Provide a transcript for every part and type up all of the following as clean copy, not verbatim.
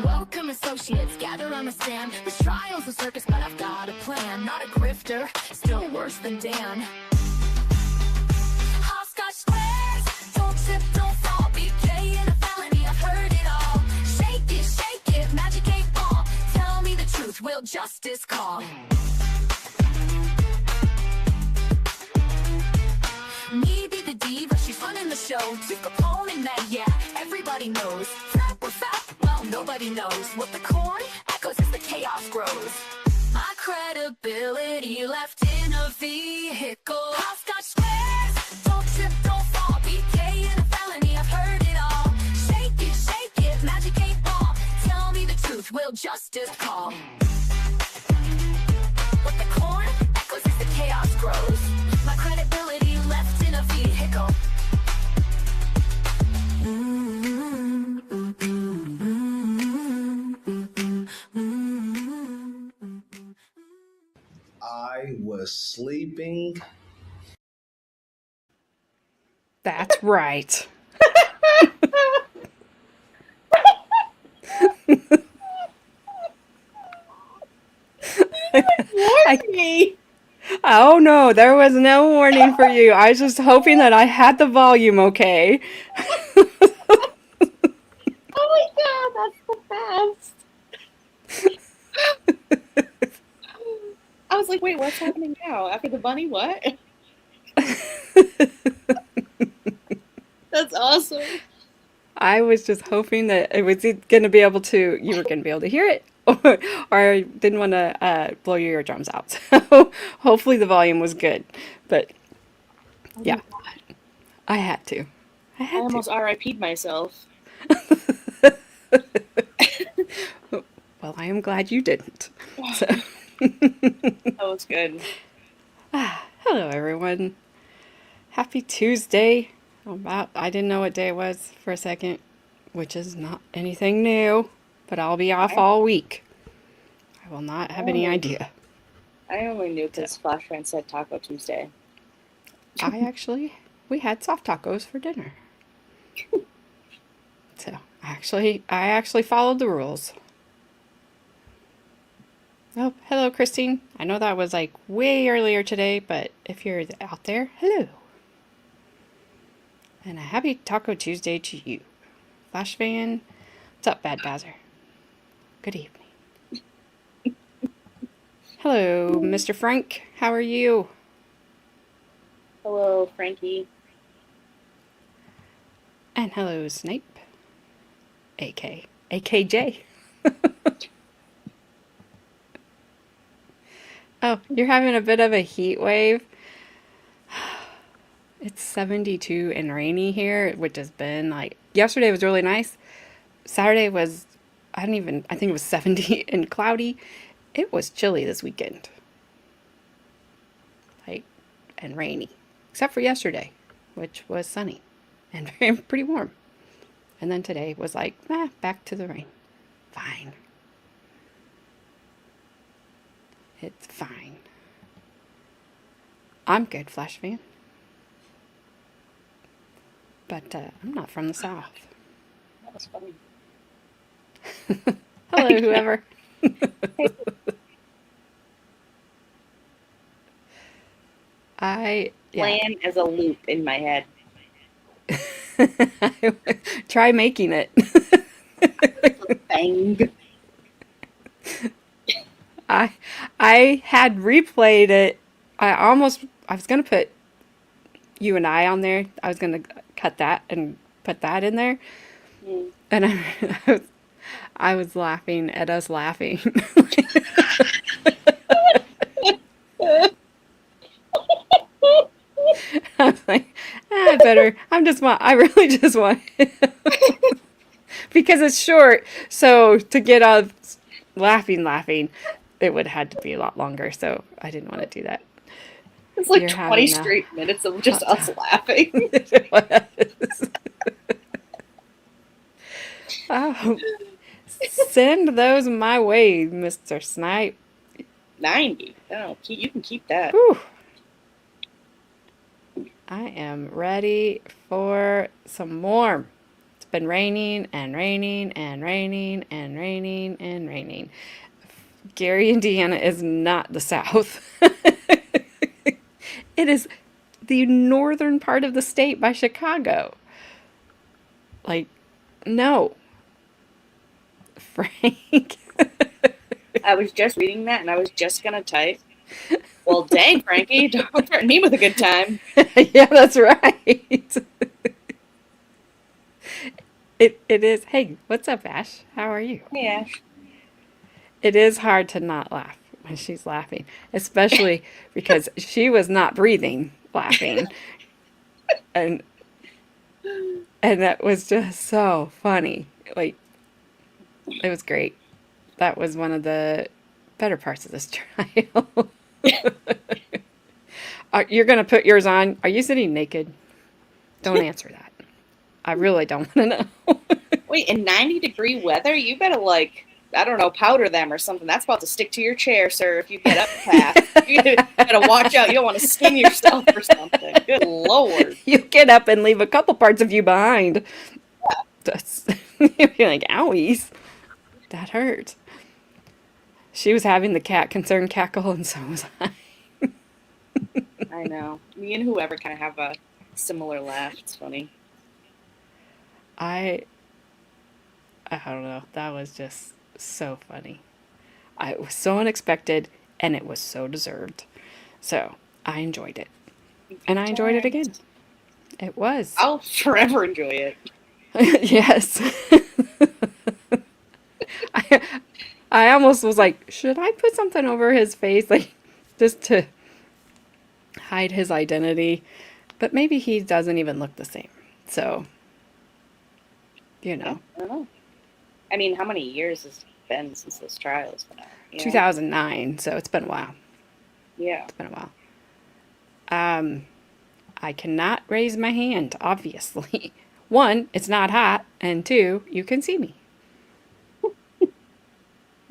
Welcome associates, gather on the stand. This trial's a circus, but I've got a plan. Not a grifter, still worse than Dan. Hopscotch squares, don't trip, don't fall. BK in a felony, I've heard it all. Shake it, magic 8 ball. Tell me the truth, will justice call? Me be the diva, she's running the show. Two Capone and Meg, yeah, everybody knows. Fat, we're fat, well, nobody knows. What the corn echoes as the chaos grows. My credibility left in a vehicle. Hopscotch squares, don't trip, don't fall. BK in a felony, I've heard it all. Shake it, magic 8 ball. Tell me the truth, will justice call? What the corn echoes as the chaos grows. My credibility left in a vehicle. I was sleeping. That's right. Oh no, there was no warning for you. I was just hoping that I had the volume okay. Oh my god, that's the best. I was like, wait, what's happening now? After the bunny, what? That's awesome. I was just hoping that it was going to be able to, you were going to be able to hear it, or I didn't want to blow your eardrums out. So hopefully the volume was good. But yeah, I had to. I almost RIP'd myself. Well, I am glad you didn't. So. That was good. Hello, everyone. Happy Tuesday. I didn't know what day it was for a second, which is not anything new, but I'll be off all week. I will not have any idea. I only knew because Flashman said Taco Tuesday. We had soft tacos for dinner. So, I actually followed the rules. Oh, hello, Christine. I know that was like way earlier today, but if you're out there, hello. And a happy Taco Tuesday to you. Flash Fan, what's up, Bad Bazzer? Good evening. Hello, Mr. Frank. How are you? Hello, Frankie. And hello, Snape. AKJ. Oh, you're having a bit of a heat wave. It's 72 and rainy here, which has been like, yesterday was really nice. Saturday was, I think it was 70 and cloudy. It was chilly this weekend. And rainy. Except for yesterday, which was sunny and pretty warm. And then today was like, back to the rain. Fine. It's fine. I'm good, Flash Fan. But I'm not from the South. That was funny. Hello, whoever. Plan as a loop in my head. Try making it. Bang. I had replayed it. I was going to put you and I on there. I was going to cut that and put that in there. Mm. And I was laughing at us laughing. I was like, I really just want because it's short. So to get out laughing, it would have had to be a lot longer. So I didn't want to do that. It's like 20 straight minutes of just us laughing. Oh, send those my way, Mr. Snipe. 90. Oh, you can keep that. Whew. I am ready for some more. It's been raining and raining and raining and raining and raining. Gary, Indiana is not the South. It is the northern part of the state by Chicago. Like, no. Frank. I was just reading that, and I was just gonna type, well, dang, Frankie, don't threaten me with a good time. Yeah, that's right. It is. Hey, what's up, Ash? How are you? Hey, Ash. It is hard to not laugh when she's laughing, especially because she was not breathing laughing. And that was just so funny. Like, it was great. That was one of the better parts of this trial. You're going to put yours on. Are you sitting naked? Don't answer that. I really don't want to know. Wait, in 90-degree weather, you better, like, I don't know, powder them or something. That's about to stick to your chair, sir, if you get up past. You gotta watch out. You don't want to skin yourself or something. Good Lord. You get up and leave a couple parts of you behind. That's, you'd be like, owies. That hurt. She was having the cat concern cackle, and so was I. I know. Me and whoever kind of have a similar laugh. It's funny. I don't know. That was just so funny. It was so unexpected, and it was so deserved. So I enjoyed it, and I enjoyed it again. It was. I'll forever enjoy it. Yes. I almost was like, should I put something over his face, like, just to hide his identity? But maybe he doesn't even look the same. So, you know. I don't know. I mean, how many years has it been since this trial has been out? You know? 2009, so it's been a while. Yeah. It's been a while. I cannot raise my hand, obviously. One, it's not hot, and two, you can see me.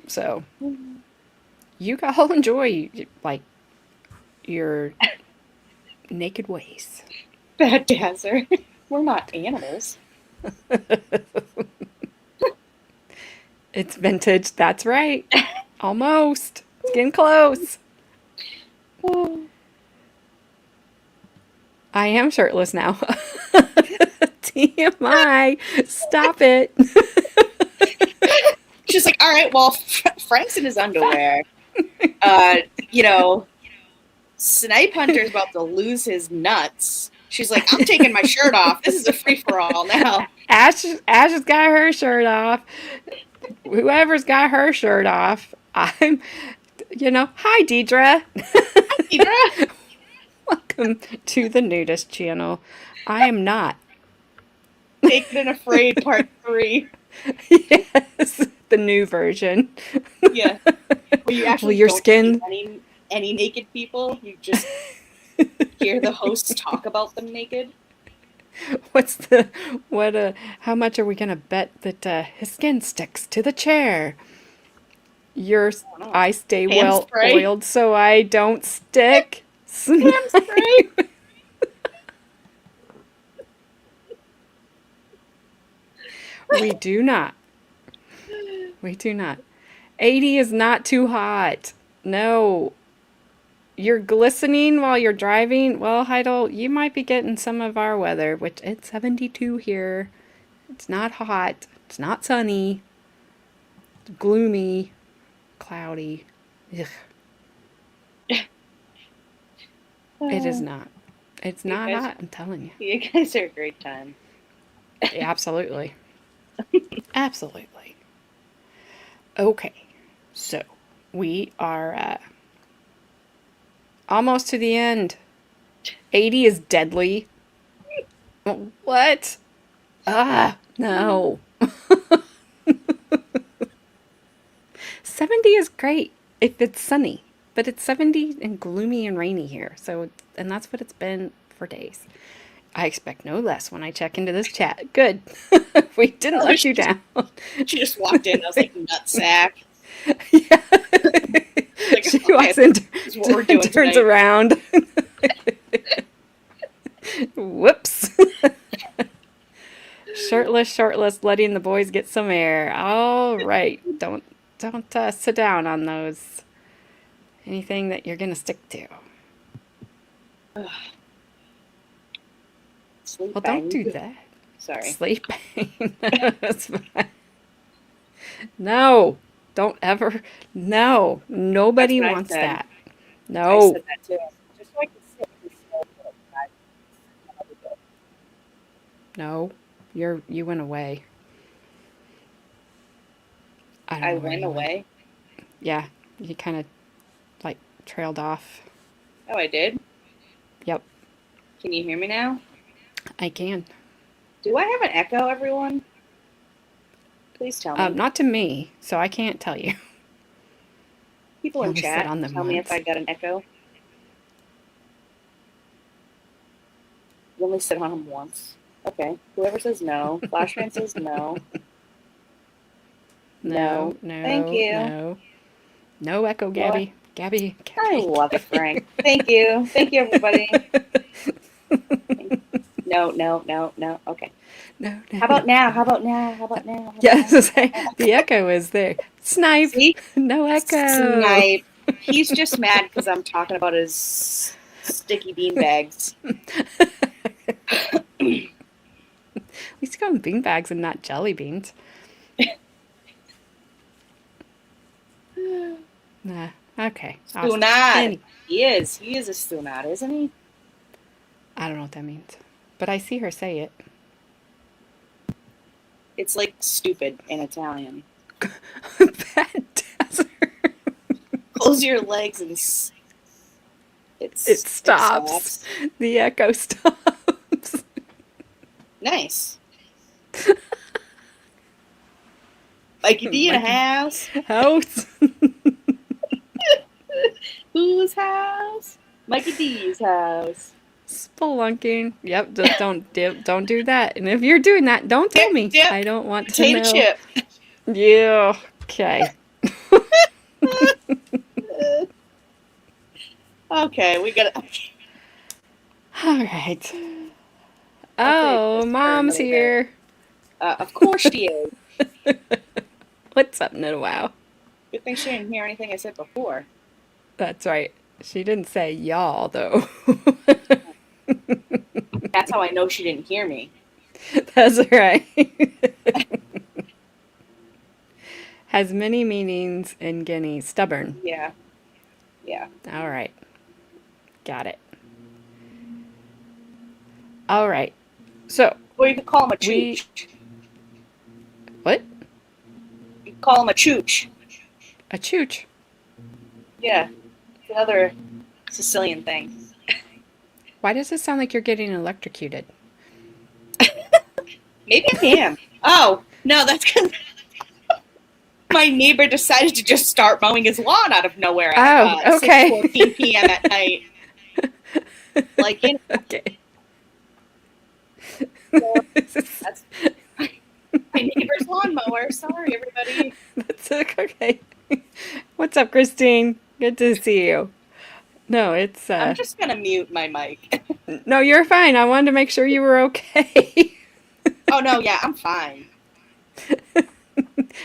So, you all enjoy, like, your naked ways. Bad Dasser. We're not animals. It's vintage, that's right. Almost. It's getting close. I am shirtless now. TMI. Stop it. She's like, all right, well, Frank's in his underwear. You know, Snipe Hunter's about to lose his nuts. She's like, I'm taking my shirt off. This is a free-for-all now. Ash has got her shirt off. Whoever's got her shirt off, hi, Deidre. Hi, Deidre. Welcome to the Nudist channel. I am not. Naked and Afraid Part 3. Yes, the new version. Yeah. Where you actually your don't skin see any naked people. You just hear the hosts talk about them naked. How much are we gonna bet that his skin sticks to the chair? I stay Hand well spray? oiled so I don't stick. Hand spray. We do not. We do not. 80 is not too hot. No. You're glistening while you're driving. Well, Heidel, you might be getting some of our weather, which it's 72 here. It's not hot. It's not sunny. It's gloomy. Cloudy. Ugh. It is not. It's not hot, I'm telling you. You guys are a great time. Absolutely. Absolutely. Okay. So, we are almost to the end. 80 is deadly. What? No. 70 is great if it's sunny, but it's 70 and gloomy and rainy here. So, and that's what it's been for days. I expect no less when I check into this chat. Good. We didn't let you down. She just walked in. I was like, nutsack. Yeah. Like, She okay, walks in, this is what we're doing turns tonight. around. Whoops. shirtless, letting the boys get some air. All right. Don't sit down on those. Anything that you're gonna stick to. Sleep Well, don't do bang. that. Sorry. Sleeping. That's fine. No, don't ever. No, nobody That's what I wants said. that. I No, said that too. Just so I can sit and smoke for like 5 minutes. no, you went away. I don't I know where went you went. away. Yeah, you kind of like trailed off. Oh, I did? Yep, Can you hear me now? I can. Do I have an echo, everyone? Please tell me. Not to me, so I can't tell you. People You in only sit chat, on them tell me if once. I got an echo. You only sit on them once. Okay. Whoever says no. Flashman says no. No, Thank no, you. no, no echo, No, Gabby. Gabby, I Gabby. love it, Frank. Thank you. Thank you, everybody. No. Okay. No, no, How about no. now? How about now? How about now? How Yes, about now? the echo is there. Snipe. See? No echo. Snipe. He's just mad because I'm talking about his sticky bean bags. At least you call them beanbags and not jelly beans. Nah. Okay. Awesome. Stunad. Any- He is. He is a stunad, isn't he? I don't know what that means, but I see her say it. It's like stupid in Italian. Bad desert. Close your legs and It stops. The echo stops. Nice. Mikey D in a house. House. Whose house? Mikey D's house. Spelunking. Yep. Just don't do that. And if you're doing that, don't tell me. Dip. I don't want to Potato know. chip. Yeah. Okay. Okay, we got it. All right. I'll Oh, take this for Mom's another here. Of course she is. What's up, no wow? Good thing she didn't hear anything I said before. That's right. She didn't say y'all though. That's how I know she didn't hear me. That's right. Has many meanings in Guinea. Stubborn. Yeah. Yeah. All right. Got it. All right. So, Or you could call him a We- chooch. what? You could call him a chooch. A chooch. Yeah. It's another Sicilian thing. Why does it sound like you're getting electrocuted? Maybe I am. Oh, no, that's because my neighbor decided to just start mowing his lawn out of nowhere at Oh, okay. 6:14 p.m. at night. Like, you know, Okay. that's my neighbor's lawnmower. Sorry, everybody. That's okay. What's up, Christine? Good to see you. No, it's I'm just going to mute my mic. no, you're fine. I wanted to make sure you were okay. Oh, no, yeah, I'm fine.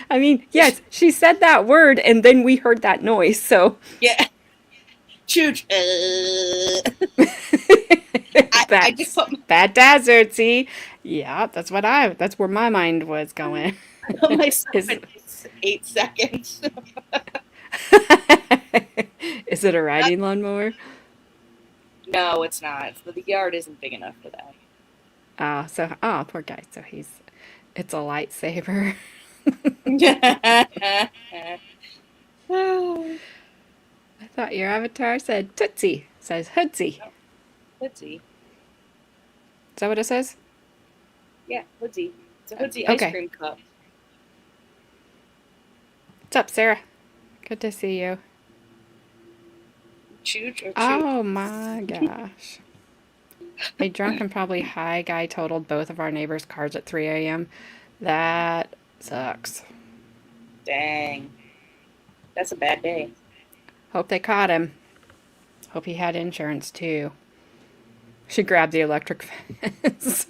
I mean, yes, she said that word and then we heard that noise, so Yeah. Chooch. I just put bad desert, see? Yeah, that's where my mind was going. myself in 8 seconds. Is it a riding lawnmower? No, it's not. The yard isn't big enough for that. Poor guy. So it's a lightsaber. I thought your avatar said Tootsie. It says Hoodsie. Let's see. Is that what it says? Yeah, Hoodsie. It's a Hoodsie Okay. ice cream cup. What's up, Sarah? Good to see you. Chooch or chooch? Oh my gosh. A drunk and probably high guy totaled both of our neighbors' cars at 3 a.m. That sucks. Dang. That's a bad day. Hope they caught him. Hope he had insurance too. She grabbed the electric fence.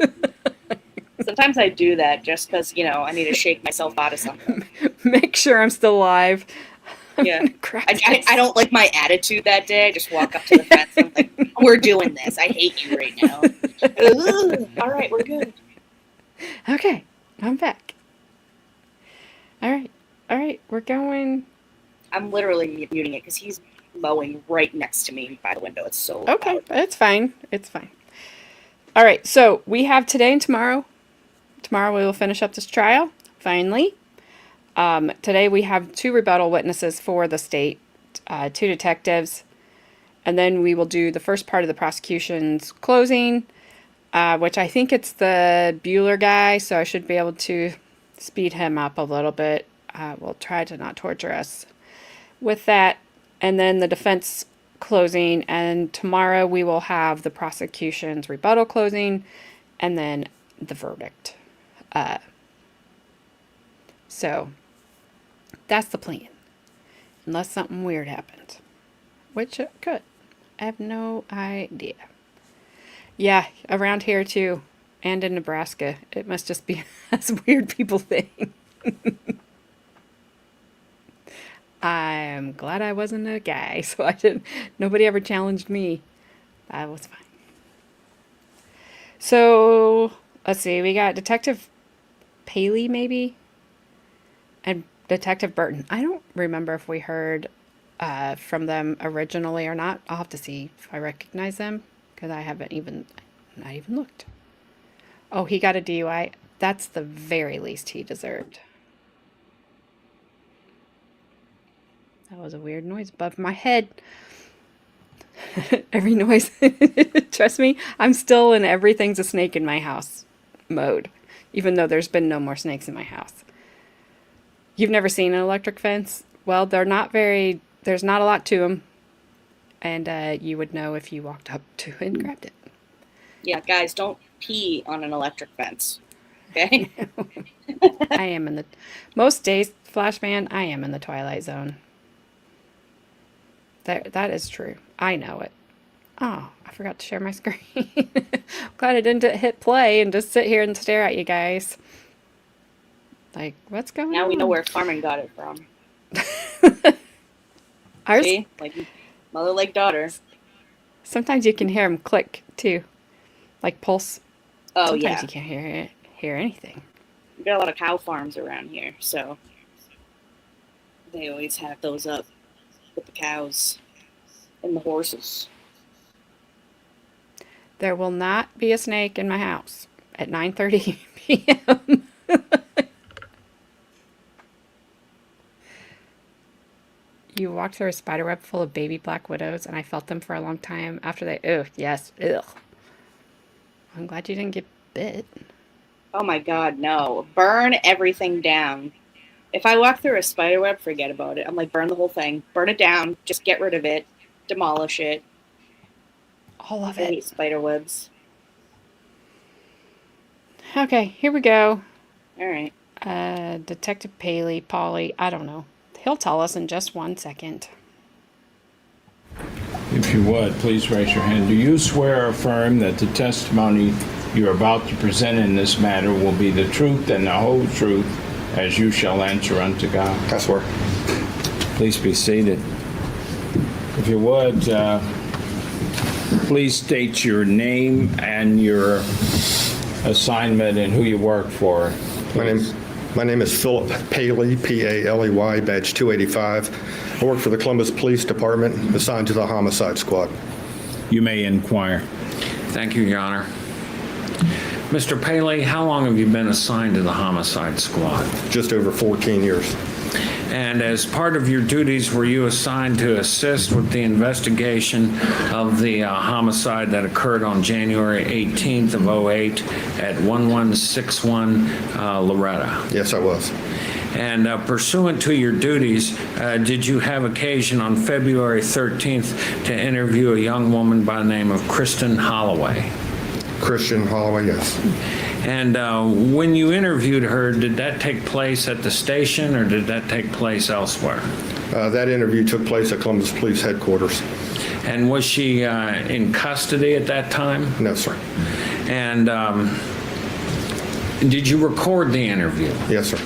It's Sometimes I do that just because, I need to shake myself out of something. Make sure I'm still alive. Yeah. I don't like my attitude that day. I just walk up to the fence and I'm like, we're doing this. I hate you right now. All right, we're good. Okay, I'm back. All right, we're going. I'm literally muting it because he's mowing right next to me by the window. It's so Okay, loud. it's fine. It's fine. All right, so we have today and tomorrow. Tomorrow we will finish up this trial, finally. Today we have 2 rebuttal witnesses for the state, 2 detectives, and then we will do the first part of the prosecution's closing, which I think it's the Bueller guy, so I should be able to speed him up a little bit. We'll try to not torture us with that, and then the defense closing, and tomorrow we will have the prosecution's rebuttal closing, and then the verdict. So that's the plan, unless something weird happens, which it could. I have no idea. Yeah, around here too, and in Nebraska, it must just be as weird people think. I'm glad I wasn't a guy, so nobody ever challenged me. That was fine. So, let's see, we got Detective Paley, maybe? And Detective Burton. I don't remember if we heard from them originally or not. I'll have to see if I recognize them, because I haven't not even looked. Oh, he got a DUI. That's the very least he deserved. That was a weird noise above my head. Every noise. Trust me, I'm still in everything's a snake in my house mode, even though there's been no more snakes in my house. You've never seen an electric fence? Well, there's not a lot to them. And you would know if you walked up to it and grabbed it. Yeah, guys, don't pee on an electric fence. Okay? I am most days, Flashman, I am in the twilight zone. That is true. I know it. Oh, I forgot to share my screen. Glad I didn't hit play and just sit here and stare at you guys. Like, what's going on? Now we know where Farman got it from. Ours? See? Like, mother like daughter. Sometimes you can hear them click, too. Like pulse. Oh, Sometimes yeah. you can't hear anything. We got a lot of cow farms around here, so they always have those up with the cows and the horses. There will not be a snake in my house at 9:30 p.m. You walked through a spider web full of baby black widows, and I felt them for a long time after they... Ugh, yes. Ugh. I'm glad you didn't get bit. Oh my god, no. Burn everything down. If I walk through a spider web, forget about it. I'm like, burn the whole thing. Burn it down. Just get rid of it. Demolish it. All of I it. hate spider webs. Okay, here we go. All right. Detective Polly, I don't know. He'll tell us in just 1 second. If you would, please raise your hand. Do you swear or affirm that the testimony you're about to present in this matter will be the truth and the whole truth as you shall answer unto God? I swear. Please be seated. If you would, please state your name and your assignment and who you work for. My name is Philip Paley, P-A-L-E-Y, badge 285. I work for the Columbus Police Department, assigned to the Homicide Squad. You may inquire. Thank you, Your Honor. Mr. Paley, how long have you been assigned to the Homicide Squad? Just over 14 years. And as part of your duties, were you assigned to assist with the investigation of the homicide that occurred on January 18th of 08 at 1161 Loretta? Yes, I was. And pursuant to your duties, did you have occasion on February 13th to interview a young woman by the name of Kristen Holloway? Christian Holloway, yes. And when you interviewed her, did that take place at the station or did that take place elsewhere? That interview took place at Columbus Police Headquarters. And was she in custody at that time? No, sir. And Did you record the interview? Yes, sir.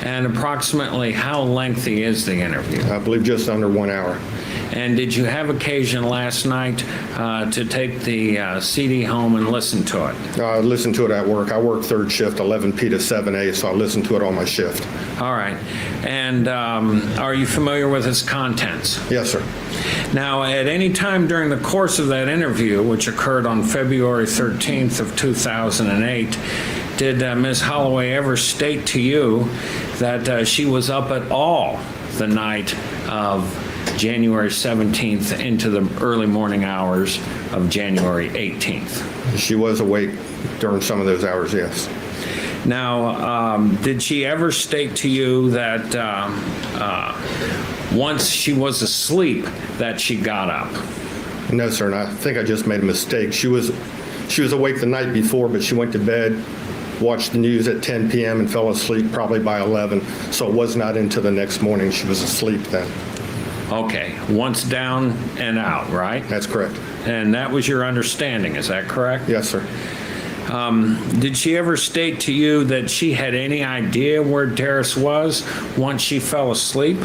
And approximately how lengthy is the interview? I believe just under 1 hour. And did you have occasion last night to take the CD home and listen to it? I listened to it at work. I work third shift, 11P to 7A, so I listened to it on my shift. All right. And are you familiar with its contents? Yes, sir. Now, at any time during the course of that interview, which occurred on February 13th of 2008, did Ms. Holloway ever state to you that she was up at all the night of January 17th into the early morning hours of January 18th? She was awake during some of those hours, yes. Now, did she ever state to you that once she was asleep that she got up? No, sir, and I think I just made a mistake. She was awake the night before, but she went to bed, watched the news at 10 p.m. and fell asleep probably by 11, so it was not into the next morning. She was asleep then. Okay, once down and out, right? That's correct. And that was your understanding, is that correct? Yes, sir. Did she ever state to you that she had any idea where Derris was once she fell asleep?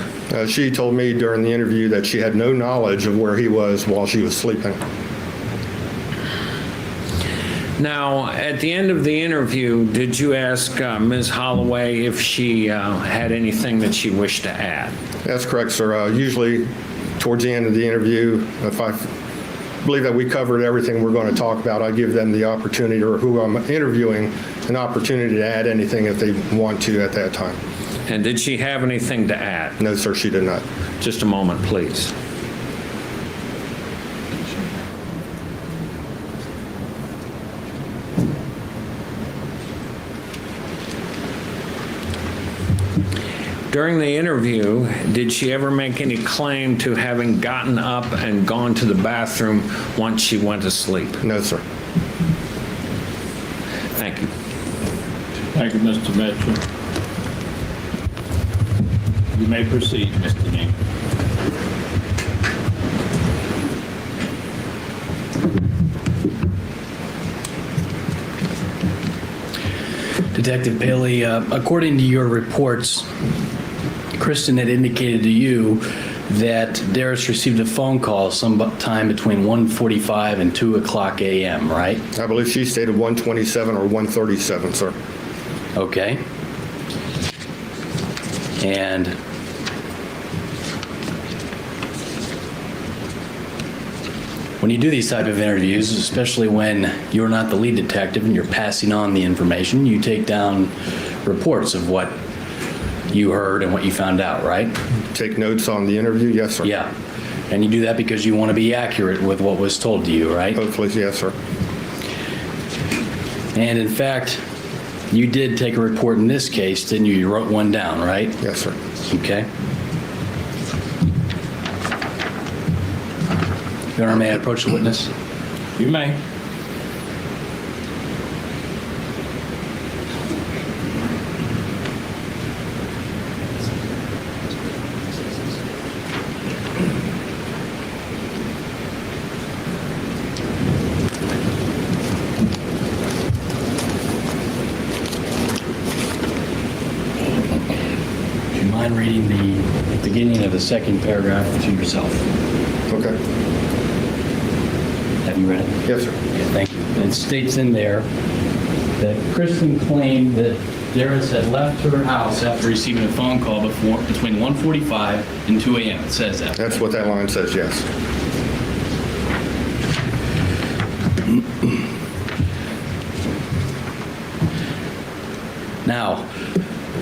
She told me during the interview that she had no knowledge of where he was while she was sleeping. Now, at the end of the interview, did you ask Ms. Holloway if she had anything that she wished to add? That's correct, sir. Usually, towards the end of the interview, if I believe that we covered everything we're going to talk about, I give them the opportunity, or who I'm interviewing, an opportunity to add anything if they want to at that time. And did she have anything to add? No, sir, she did not. Just a moment, please. During the interview, did she ever make any claim to having gotten up and gone to the bathroom once she went to sleep? No, sir. Thank you. Thank you, Mr. Mitchell. You may proceed, Mr. Neal. Detective Paley, according to your reports, Kristen had indicated to you that Derris received a phone call sometime between 1:45 and 2 o'clock a.m., right? I believe she stated 1:27 or 1:37, sir. Okay. And when you do these type of interviews, especially when you're not the lead detective and you're passing on the information, you take down reports of what you heard and what you found out, right? Take notes on the interview? Yes, sir. Yeah. And you do that because you want to be accurate with what was told to you, right? Hopefully, yes, sir. And in fact, you did take a report in this case, didn't you? You wrote one down, right? Yes, sir. Okay. Your Honor, may I approach the witness? You may. Do you mind reading the beginning of the second paragraph to yourself? Okay. Have you read it? Yes, sir. Okay, thank you. It states in there that Kristen claimed that Derris had left her house after receiving a phone call between 1:45 and 2 a.m. It says that. That's what that line says, yes. Now,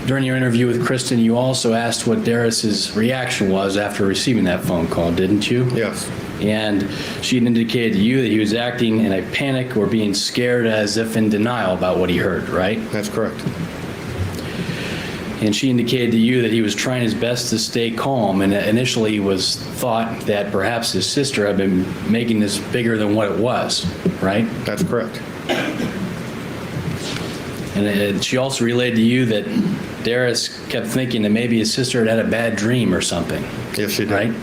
during your interview with Kristen, you also asked what Derris's reaction was after receiving that phone call, didn't you? Yes. And she had indicated to you that he was acting in a panic or being scared as if in denial about what he heard, right? That's correct. And she indicated to you that he was trying his best to stay calm, and initially was thought that perhaps his sister had been making this bigger than what it was, right? That's correct. And she also relayed to you that Derris kept thinking that maybe his sister had had a bad dream or something, Yes, she did. right?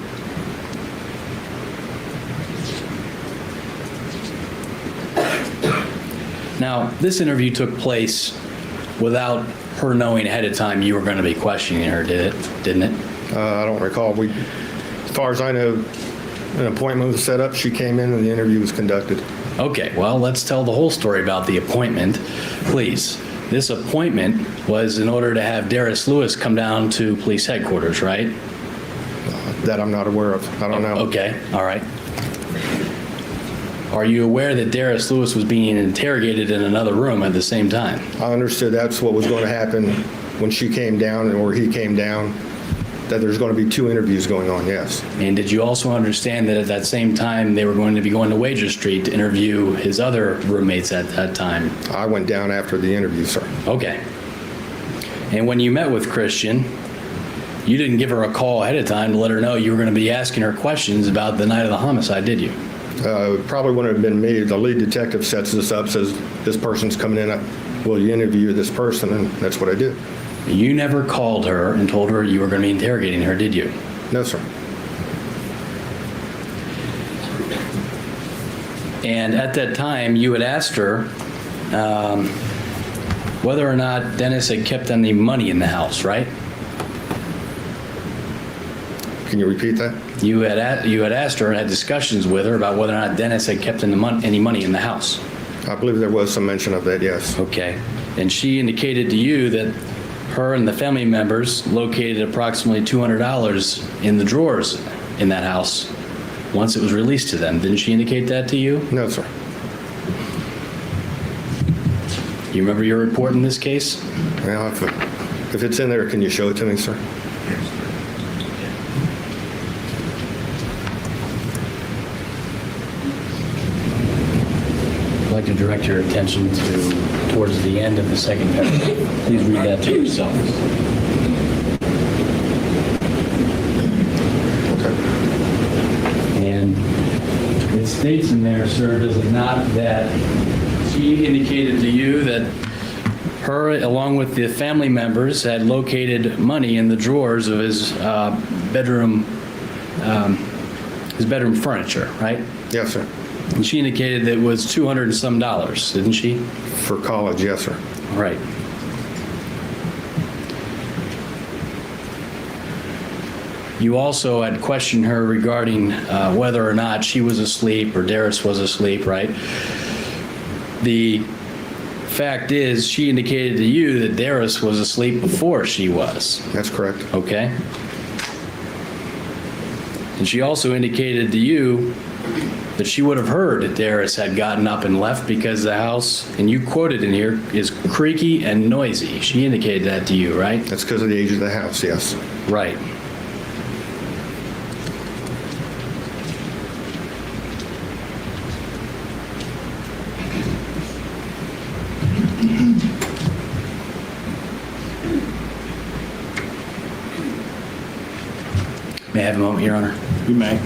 Now, this interview took place without her knowing ahead of time you were going to be questioning her, didn't it? I don't recall. As far as I know, an appointment was set up, she came in, and the interview was conducted. Okay, well, let's tell the whole story about the appointment, please. This appointment was in order to have Derris Lewis come down to police headquarters, right? That I'm not aware of. I don't know. Okay, all right. Are you aware that Derris Lewis was being interrogated in another room at the same time? I understood that's what was going to happen when she came down or he came down, that there's going to be 2 interviews going on, yes. And did you also understand that at that same time they were going to be going to Wager Street to interview his other roommates at that time? I went down after the interview, sir. Okay. And when you met with Christian, you didn't give her a call ahead of time to let her know you were going to be asking her questions about the night of the homicide, did you? It probably wouldn't have been me. The lead detective sets this up, says, this person's coming in. Will you interview this person? And that's what I did. You never called her and told her you were going to be interrogating her, did you? No, sir. And at that time, you had asked her whether or not Dennis had kept any money in the house, right? Can you repeat that? You had asked her and had discussions with her about whether or not Dennis had kept any money in the house. I believe there was some mention of that, yes. Okay. And she indicated to you that her and the family members located approximately $200 in the drawers in that house once it was released to them. Didn't she indicate that to you? No, sir. You remember your report in this case? Well, if it's in there, can you show it to me, sir? I'd like to direct your attention towards the end of the second paragraph. Please read that to yourself. And it states in there, sir, does it not, that she indicated to you that her, along with the family members, had located money in the drawers of his bedroom furniture, right? Yes, sir. And she indicated that it was $200 and some, didn't she? For college, yes, sir. Right. You also had questioned her regarding whether or not she was asleep or Derris was asleep, right? The fact is, she indicated to you that Derris was asleep before she was. That's correct. Okay. And she also indicated to you that she would have heard that Derris had gotten up and left because the house, and you quoted in here, is creaky and noisy. She indicated that to you, right? That's because of the age of the house, yes. Right. May I have a moment, Your Honor? You may.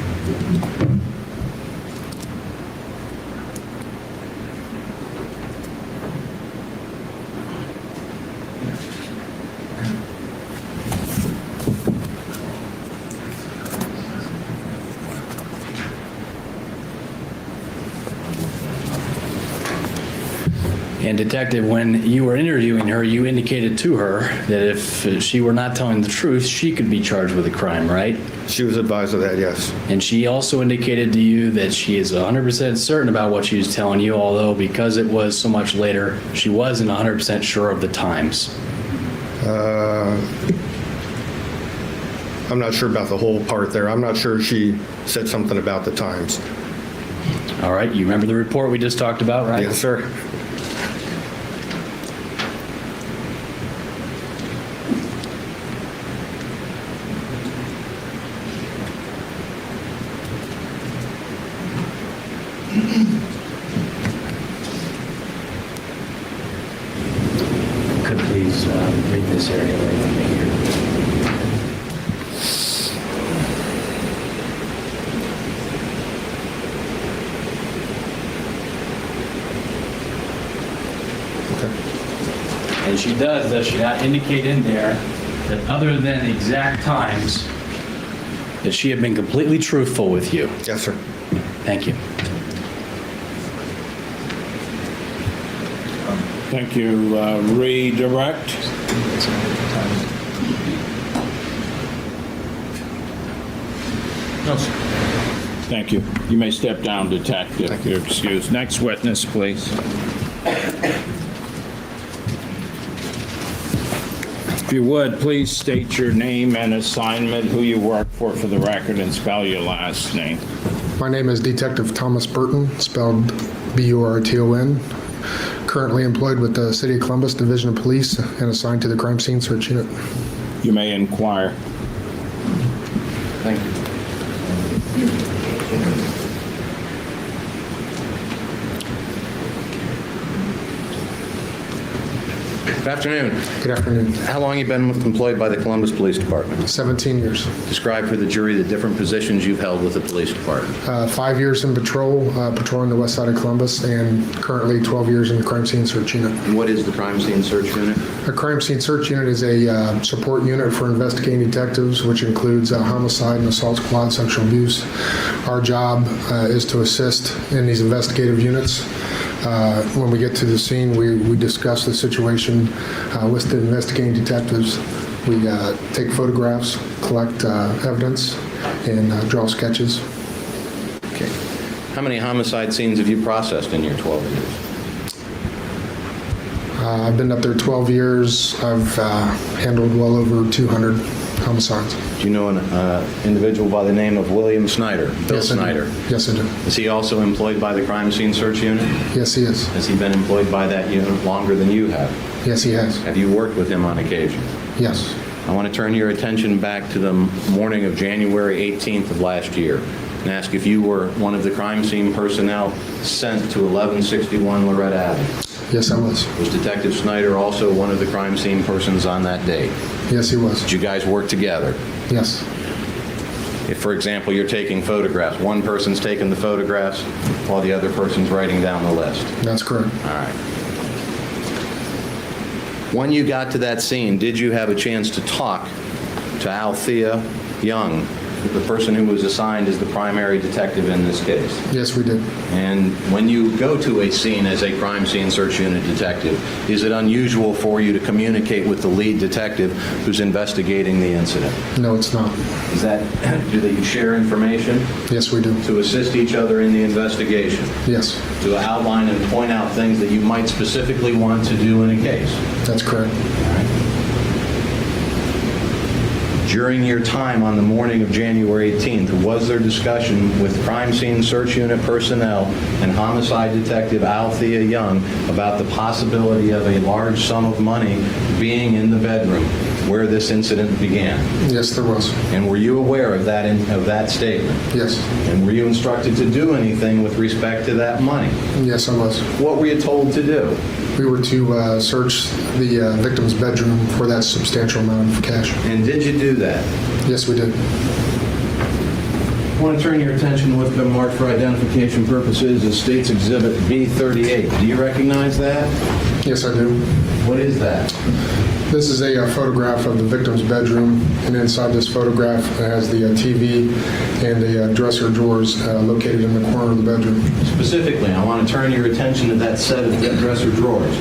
And Detective, when you were interviewing her, you indicated to her that if she were not telling the truth, she could be charged with a crime, right? She was advised of that, yes. And she also indicated to you that she is 100% certain about what she was telling you, although because it was so much later, she wasn't 100% sure of the times. I'm not sure about the whole part there. I'm not sure she said something about the times. All right, you remember the report we just talked about, right? Yes, sir. Could please read this area right from here. And she does she not indicate in there that other than exact times, that she had been completely truthful with you? Yes, sir. Thank you. Thank you. Redirect. No, sir. Thank you. You may step down, Detective. You're excused. Next witness, please. If you would, please state your name and assignment, who you work for the record, and spell your last name. My name is Detective Thomas Burton, spelled B-U-R-T-O-N. Currently employed with the City of Columbus Division of Police and assigned to the Crime Scene Search Unit. You may inquire. Thank you. Good afternoon. Good afternoon. How long have you been employed by the Columbus Police Department? 17 years. Describe for the jury the different positions you've held with the police department. 5 years in patrol, patrolling the west side of Columbus, and currently 12 years in the Crime Scene Search Unit. And what is the Crime Scene Search Unit? A Crime Scene Search Unit is a support unit for investigating detectives, which includes homicide and assault squad, sexual abuse. Our job is to assist in these investigative units. When we get to the scene, we discuss the situation with the investigating detectives. We take photographs, collect evidence, and draw sketches. Okay. How many homicide scenes have you processed in your 12 years? I've been up there 12 years. I've handled well over 200 homicides. Do you know an individual by the name of William Snyder? Bill Yes, I do. Snyder. Yes, I do. Is he also employed by the Crime Scene Search Unit? Yes, he is. Has he been employed by that unit longer than you have? Yes, he has. Have you worked with him on occasion? Yes. I want to turn your attention back to the morning of January 18th of last year and ask if you were one of the crime scene personnel sent to 1161 Loretta Avenue. Yes, I was. Was Detective Snyder also one of the crime scene persons on that day? Yes, he was. Did you guys work together? Yes. If, for example, you're taking photographs, one person's taking the photographs while the other person's writing down the list. That's correct. All right. When you got to that scene, did you have a chance to talk to Althea Young, the person who was assigned as the primary detective in this case? Yes, we did. And when you go to a scene as a crime scene search unit detective, is it unusual for you to communicate with the lead detective who's investigating the incident? No, it's not. Is that, do they share information Yes, we do. to assist each other in the investigation? Yes, To outline and point out things that you might specifically want to do in a case? that's correct. During your time on the morning of January 18th, was there discussion with crime scene search unit personnel and homicide detective Althea Young about the possibility of a large sum of money being in the bedroom where this incident began? Yes, there was. And were you aware of that statement? Yes. And were you instructed to do anything with respect to that money? Yes, I was. What were you told to do? We were to search the victim's bedroom for that substantial amount of cash. And did you do that? Yes, we did. I want to turn your attention to what's been marked for identification purposes as State's Exhibit B38. Do you recognize that? Yes, I do. What is that? This is a photograph of the victim's bedroom, and inside this photograph it has the TV and the dresser drawers located in the corner of the bedroom. Specifically, I want to turn your attention to that set of dresser drawers.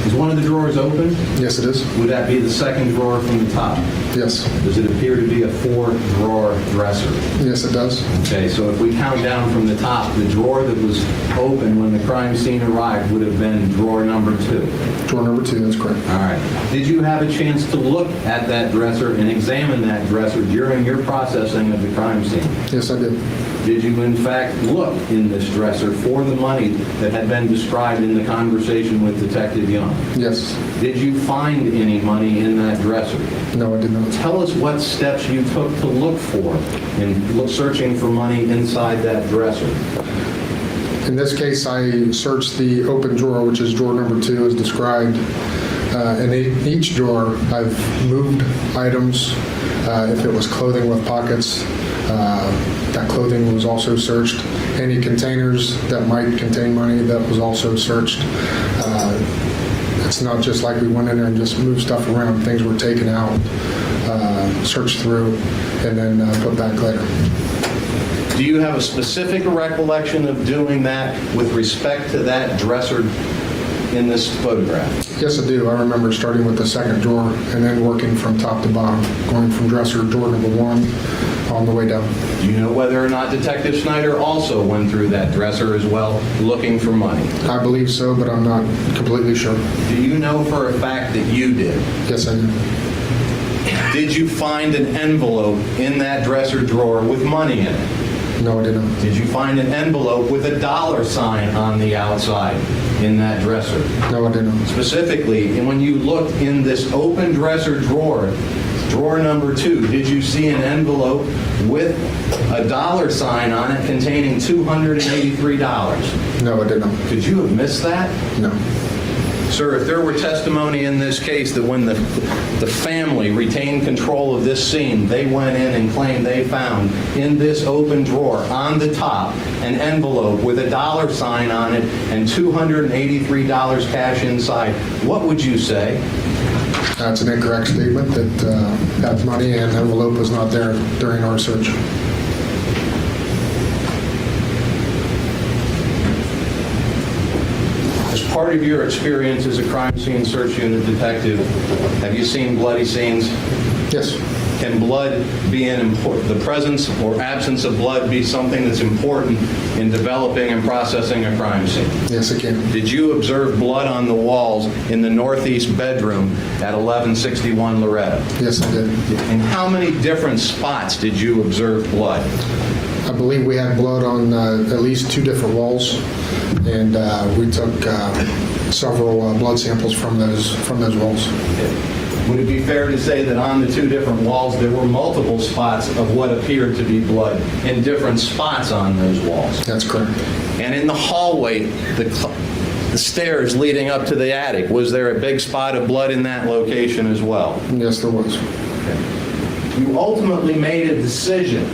Is one of the drawers open? Yes, it is. Would that be the second drawer from the top? Yes. Does it appear to be a 4-drawer dresser? Yes, it does. Okay, so if we count down from the top, the drawer that was open when the crime scene arrived would have been drawer number 2. Drawer number 2, that's correct. All right. Did you have a chance to look at that dresser and examine that dresser during your processing of the crime scene? Yes, I did. Did you, in fact, look in this dresser for the money that had been described in the conversation with Detective Young? Yes. Did you find any money in that dresser? No, I did not. Tell us what steps you took to look for in searching for money inside that dresser. In this case, I searched the open drawer, which is drawer number 2 as described. In each drawer, I've moved items. If it was clothing with pockets, that clothing was also searched. Any containers that might contain money, that was also searched. It's not just like we went in there and just moved stuff around. Things were taken out, searched through, and then put back later. Do you have a specific recollection of doing that with respect to that dresser in this photograph? Yes, I do. I remember starting with the second drawer and then working from top to bottom, going from dresser drawer number 1 on the way down. Do you know whether or not Detective Snyder also went through that dresser as well, looking for money? I believe so, but I'm not completely sure. Do you know for a fact that you did? Yes, I do. Did you find an envelope in that dresser drawer with money in it? No, I did not. Did you find an envelope with a dollar sign on the outside in that dresser? No, I did not. Specifically, and when you looked in this open dresser drawer, drawer number 2, did you see an envelope with a dollar sign on it containing $283? No, I did not. Could you have missed that? No. Sir, if there were testimony in this case that when the family retained control of this scene, they went in and claimed they found in this open drawer on the top an envelope with a dollar sign on it and $283 cash inside, what would you say? That's an incorrect statement that that money and envelope was not there during our search. As part of your experience as a crime scene search unit detective, have you seen bloody scenes? Yes. Can blood be the presence or absence of blood be something that's important in developing and processing a crime scene? Yes, it can. Did you observe blood on the walls in the northeast bedroom at 1161 Loretta? Yes, I did. In how many different spots did you observe blood? I believe we had blood on at least 2 different walls, and we took several blood samples from those walls. Would it be fair to say that on the 2 different walls there were multiple spots of what appeared to be blood in different spots on those walls? That's correct. And in the hallway, the stairs leading up to the attic, was there a big spot of blood in that location as well? Yes, there was. Okay. You ultimately made a decision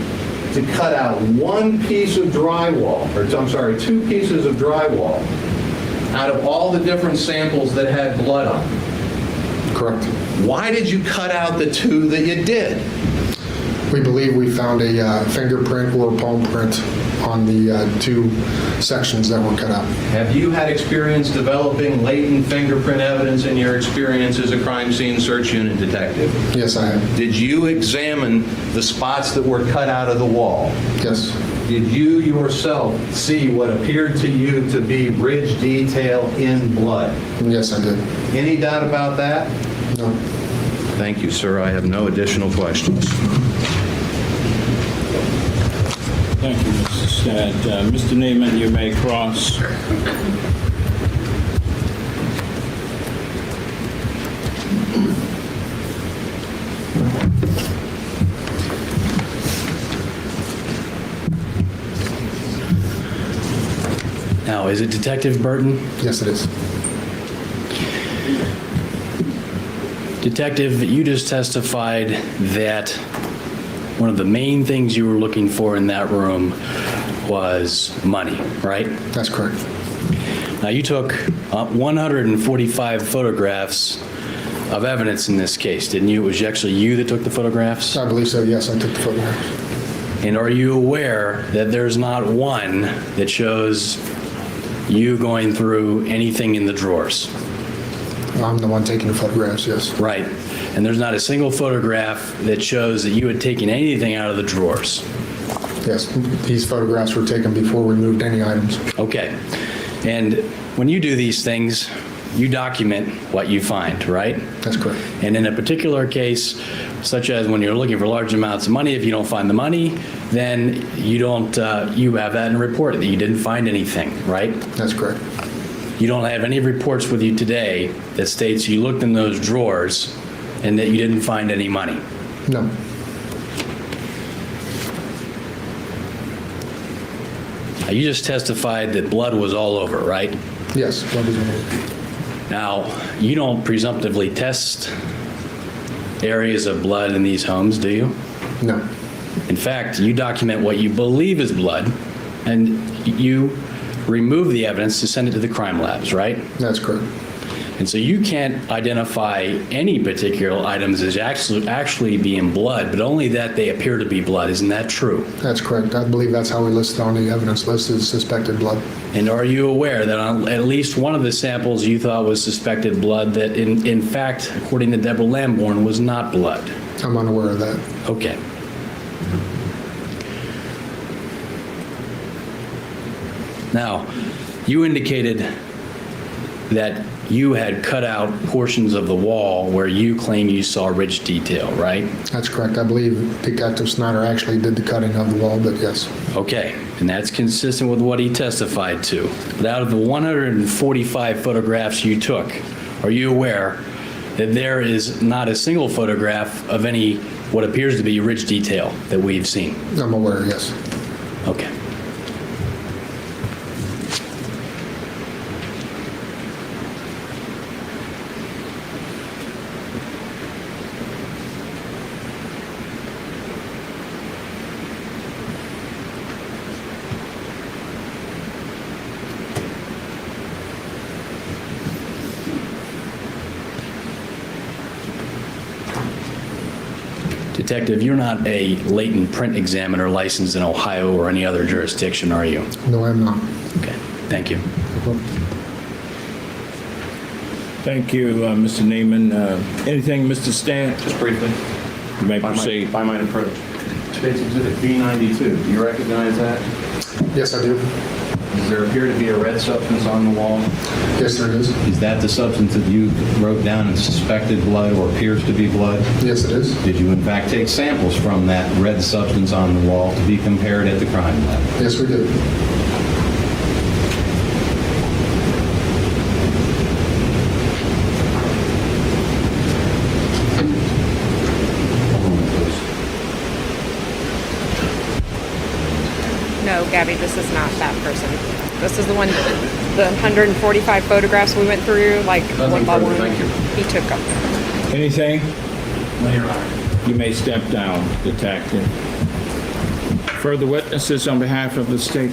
to cut out 1 piece of drywall, or I'm sorry, 2 pieces of drywall out of all the different samples that had blood on them. Correct. Why did you cut out the 2 that you did? We believe we found a fingerprint or palm print on the 2 sections that were cut out. Have you had experience developing latent fingerprint evidence in your experience as a crime scene search unit detective? Yes, I have. Did you examine the spots that were cut out of the wall? Yes. Did you yourself see what appeared to you to be ridge detail in blood? Yes, I did. Any doubt about that? No. Thank you, sir. I have no additional questions. Thank you, Mr. Stad. Mr. Neiman, you may cross. Now, is it Detective Burton? Yes, it is. Detective, you just testified that one of the main things you were looking for in that room was money, right? That's correct. Now, you took 145 photographs of evidence in this case, didn't you? It was actually you that took the photographs? I believe so. Yes, I took the photographs. And are you aware that there's not one that shows you going through anything in the drawers? I'm the one taking the photographs, yes. Right. And there's not a single photograph that shows that you had taken anything out of the drawers? Yes, these photographs were taken before we moved any items. Okay. And when you do these things, you document what you find, right? That's correct. And in a particular case, such as when you're looking for large amounts of money, if you don't find the money, then you don't, you have that in a report that you didn't find anything, right? That's correct. You don't have any reports with you today that states you looked in those drawers and that you didn't find any money? No. You just testified that blood was all over, right? Yes, blood was all over. Now, you don't presumptively test areas of blood in these homes, do you? No. In fact, you document what you believe is blood, and you remove the evidence to send it to the crime labs, right? That's correct. And so you can't identify any particular items as actually being blood, but only that they appear to be blood. Isn't that true? That's correct. I believe that's how we listed on the evidence list is suspected blood. And are you aware that on at least one of the samples you thought was suspected blood that in fact, according to Deborah Lamborn, was not blood? I'm unaware of that. Okay. Now, you indicated that you had cut out portions of the wall where you claim you saw rich detail, right? That's correct. I believe Detective Snyder actually did the cutting of the wall, but yes. Okay, and that's consistent with what he testified to. But out of the 145 photographs you took, are you aware that there is not a single photograph of any what appears to be rich detail that we've seen? I'm aware, yes. Okay. Detective, you're not a latent print examiner licensed in Ohio or any other jurisdiction, are you? No, I'm not. Okay, thank you. Thank you, Mr. Neiman. Anything, Mr. Stant? Just briefly. You may proceed. By my approach. State's Exhibit B92. Do you recognize that? Yes, I do. Does there appear to be a red substance on the wall? Yes, there is. Is that the substance that you wrote down as suspected blood or appears to be blood? Yes, it is. Did you in fact take samples from that red substance on the wall to be compared at the crime lab? Yes, we did. No, Gabby, this is not that person. This is the one, the 145 photographs we went through, like one by one. Thank you. He took them. Anything? No, Your Honor. You may step down, Detective. Further witnesses on behalf of the state?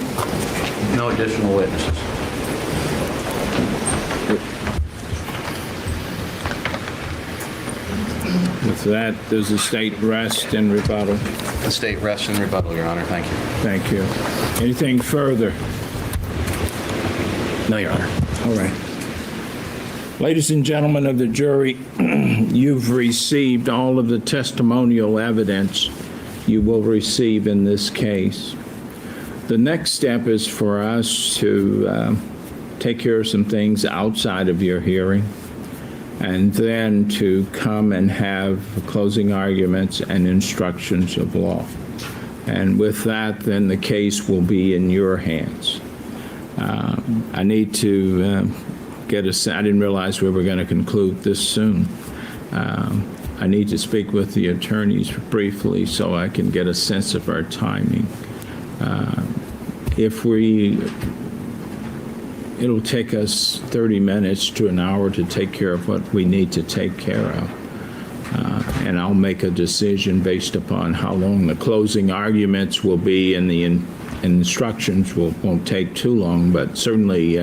No additional witnesses. With that, does the state rest in rebuttal? The state rests in rebuttal, Your Honor. Thank you. Thank you. Anything further? No, Your Honor. All right. Ladies and gentlemen of the jury, you've received all of the testimonial evidence you will receive in this case. The next step is for us to take care of some things outside of your hearing, and then to come and have closing arguments and instructions of law. And with that, then the case will be in your hands. I need to get I didn't realize we were going to conclude this soon. I need to speak with the attorneys briefly so I can get a sense of our timing. It'll take us 30 minutes to an hour to take care of what we need to take care of. And I'll make a decision based upon how long the closing arguments will be, and the instructions won't take too long, but certainly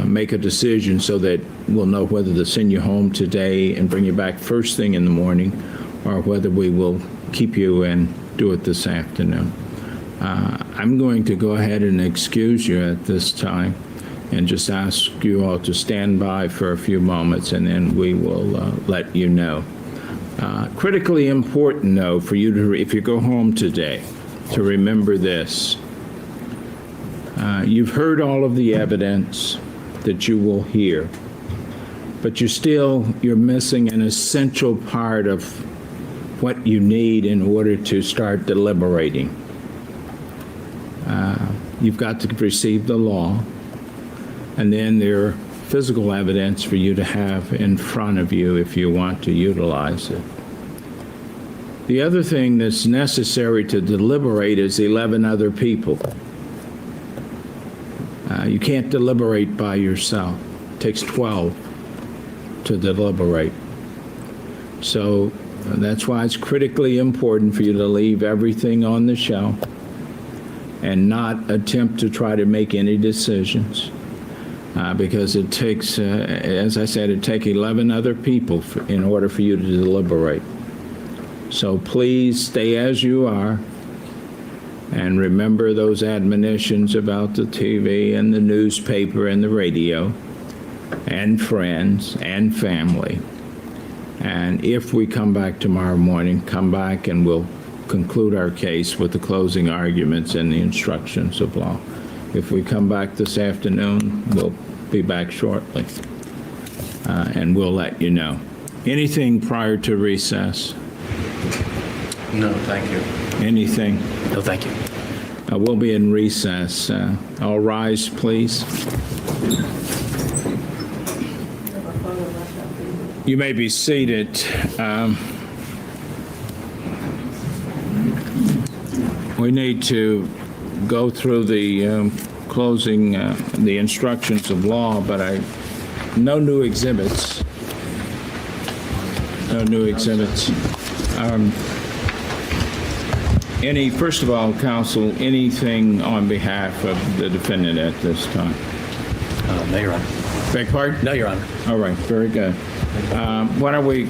make a decision so that we'll know whether to send you home today and bring you back first thing in the morning, or whether we will keep you and do it this afternoon. I'm going to go ahead and excuse you at this time and just ask you all to stand by for a few moments, and then we will let you know. Critically important, though, for you to, if you go home today, to remember this. You've heard all of the evidence that you will hear, but you're missing an essential part of what you need in order to start deliberating. You've got to receive the law, and then there are physical evidence for you to have in front of you if you want to utilize it. The other thing that's necessary to deliberate is 11 other people. You can't deliberate by yourself. It takes 12 to deliberate. So that's why it's critically important for you to leave everything on the shelf and not attempt to try to make any decisions. because it takes, as I said, it takes 11 other people in order for you to deliberate. So please stay as you are, and remember those admonitions about the TV and the newspaper and the radio and friends and family. And if we come back tomorrow morning, come back and we'll conclude our case with the closing arguments and the instructions of law. If we come back this afternoon, we'll be back shortly, and we'll let you know. Anything prior to recess? No, thank you. Anything? No, thank you. We'll be in recess. All rise, please. You may be seated. We need to go through the closing, the instructions of law, but no new exhibits. No new exhibits. First of all, counsel, anything on behalf of the defendant at this time? No, Your Honor. Beg pardon? No, Your Honor. All right, very good. Why don't we...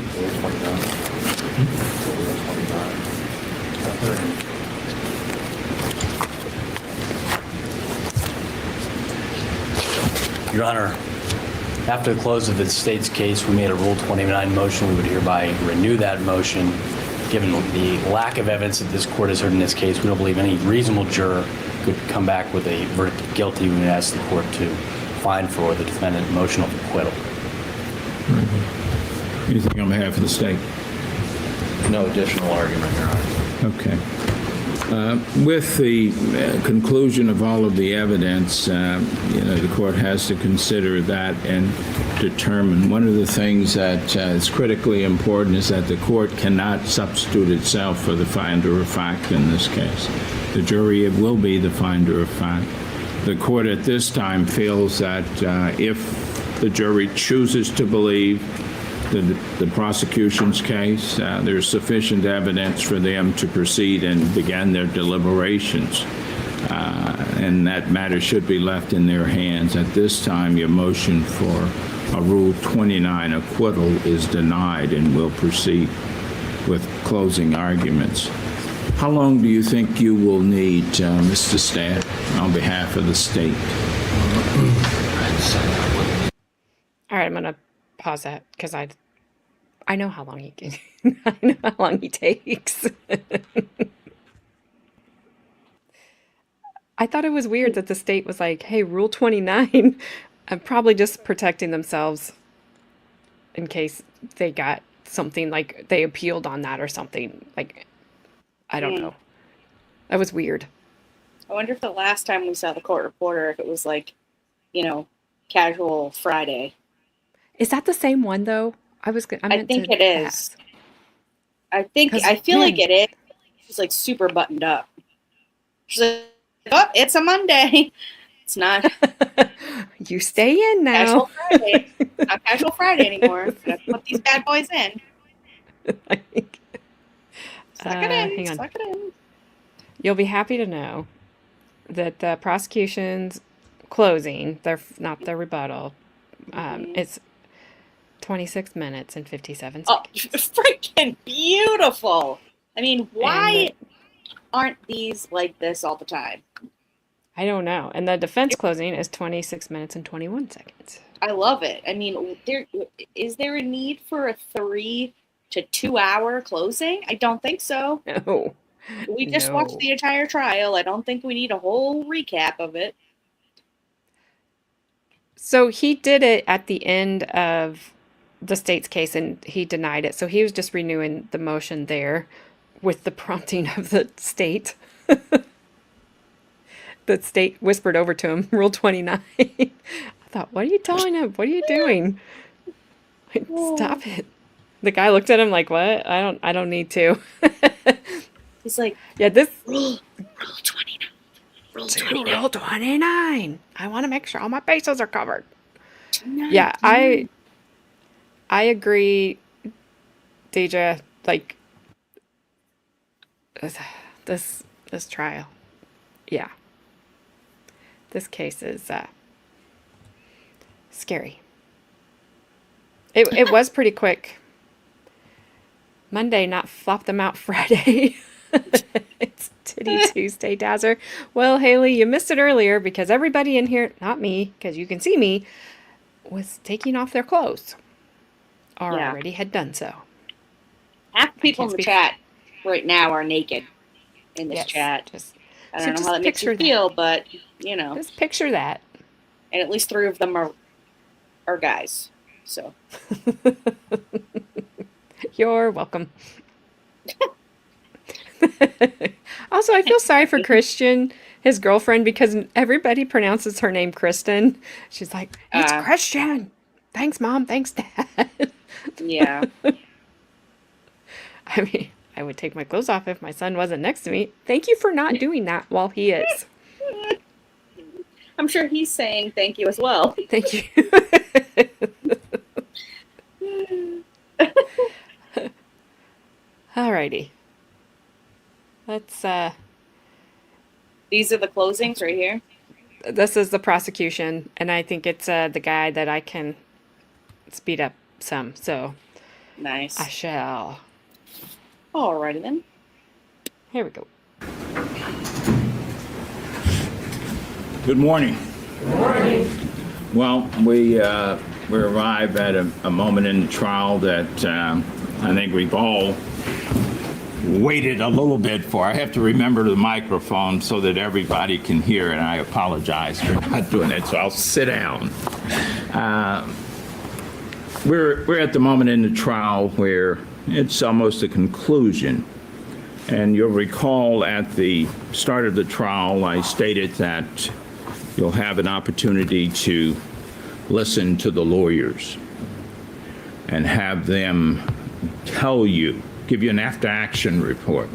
Your Honor, after the close of the state's case, we made a Rule 29 motion. We would hereby renew that motion. Given the lack of evidence that this court has heard in this case, we don't believe any reasonable juror could come back with a verdict of guilty. We would ask the court to find for the defendant motion of acquittal. Anything on behalf of the state? No additional argument, Your Honor. Okay. With the conclusion of all of the evidence, the court has to consider that and determine. One of the things that is critically important is that the court cannot substitute itself for the finder of fact in this case. The jury will be the finder of fact. The court at this time feels that if the jury chooses to believe the prosecution's case, there's sufficient evidence for them to proceed and begin their deliberations. And that matter should be left in their hands. At this time, your motion for a Rule 29 acquittal is denied, and we'll proceed with closing arguments. How long do you think you will need, Mr. Stadd, on behalf of the state? All right, I'm going to pause that because I know how long he can. I know how long he takes. I thought it was weird that the state was like, "Hey, Rule 29," probably just protecting themselves in case they got something like they appealed on that or something. Like, I don't know. That was weird. I wonder if the last time we saw the court reporter, if it was like, casual Friday. Is that the same one though? I think it is. I feel like it is. She's like super buttoned up. She's like, "Oh, it's a Monday." It's not. You stay in now. Casual Friday. It's not casual Friday anymore. Gotta put these bad boys in. Suck it in. Hang on. Suck it in. You'll be happy to know that the prosecution's closing, not the rebuttal, it's 26 minutes and 57 seconds. Oh, freaking beautiful. I mean, why aren't these like this all the time? I don't know. And the defense closing is 26 minutes and 21 seconds. I love it. I mean, is there a need for a 3 to 2 hour closing? I don't think so. No. We just watched the entire trial. I don't think we need a whole recap of it. So he did it at the end of the state's case and he denied it. So he was just renewing the motion there with the prompting of the state. The state whispered over to him, Rule 29. I thought, what are you telling him? What are you doing? Like, stop it. The guy looked at him like, what? I don't need to. He's like, yeah, this Rule 29. Rule 29. Rule 29. I want to make sure all my bases are covered. 29. Yeah, I agree, Deidre. Like this trial, yeah. This case is Scary. It was pretty quick. Monday, not flop them out Friday. It's Titty Tuesday, Dazzer. Well, Haley, you missed it earlier because everybody in here, not me, because you can see me, was taking off their clothes. Or Yeah. already had done so. Half the people in the speak. chat right now are naked in this Yes, chat. just- I so don't know just how that makes you picture that. feel, but you know, Just picture that. and at least 3 of them are guys. So You're welcome. Also, I feel sorry for Christian, his girlfriend, because everybody pronounces her name Kristen. She's like, it's Christian. Thanks, Mom. Thanks, Dad. yeah. I mean, I would take my clothes off if my son wasn't next to me. Thank you for not doing that while he is. I'm sure he's saying thank you as well. Thank you. Alrighty. Let's, These are the closings right here. this is the prosecution, and I think it's the guy that I can speed up some, so Nice. I shall. Alrighty then. Here we go. Good morning. Good morning. Well, we arrive at a moment in the trial that I think we've all waited a little bit for. I have to remember the microphone so that everybody can hear, and I apologize for not doing it, so I'll sit down. We're at the moment in the trial where it's almost a conclusion. And you'll recall at the start of the trial, I stated that you'll have an opportunity to listen to the lawyers and have them tell you, give you an after-action report,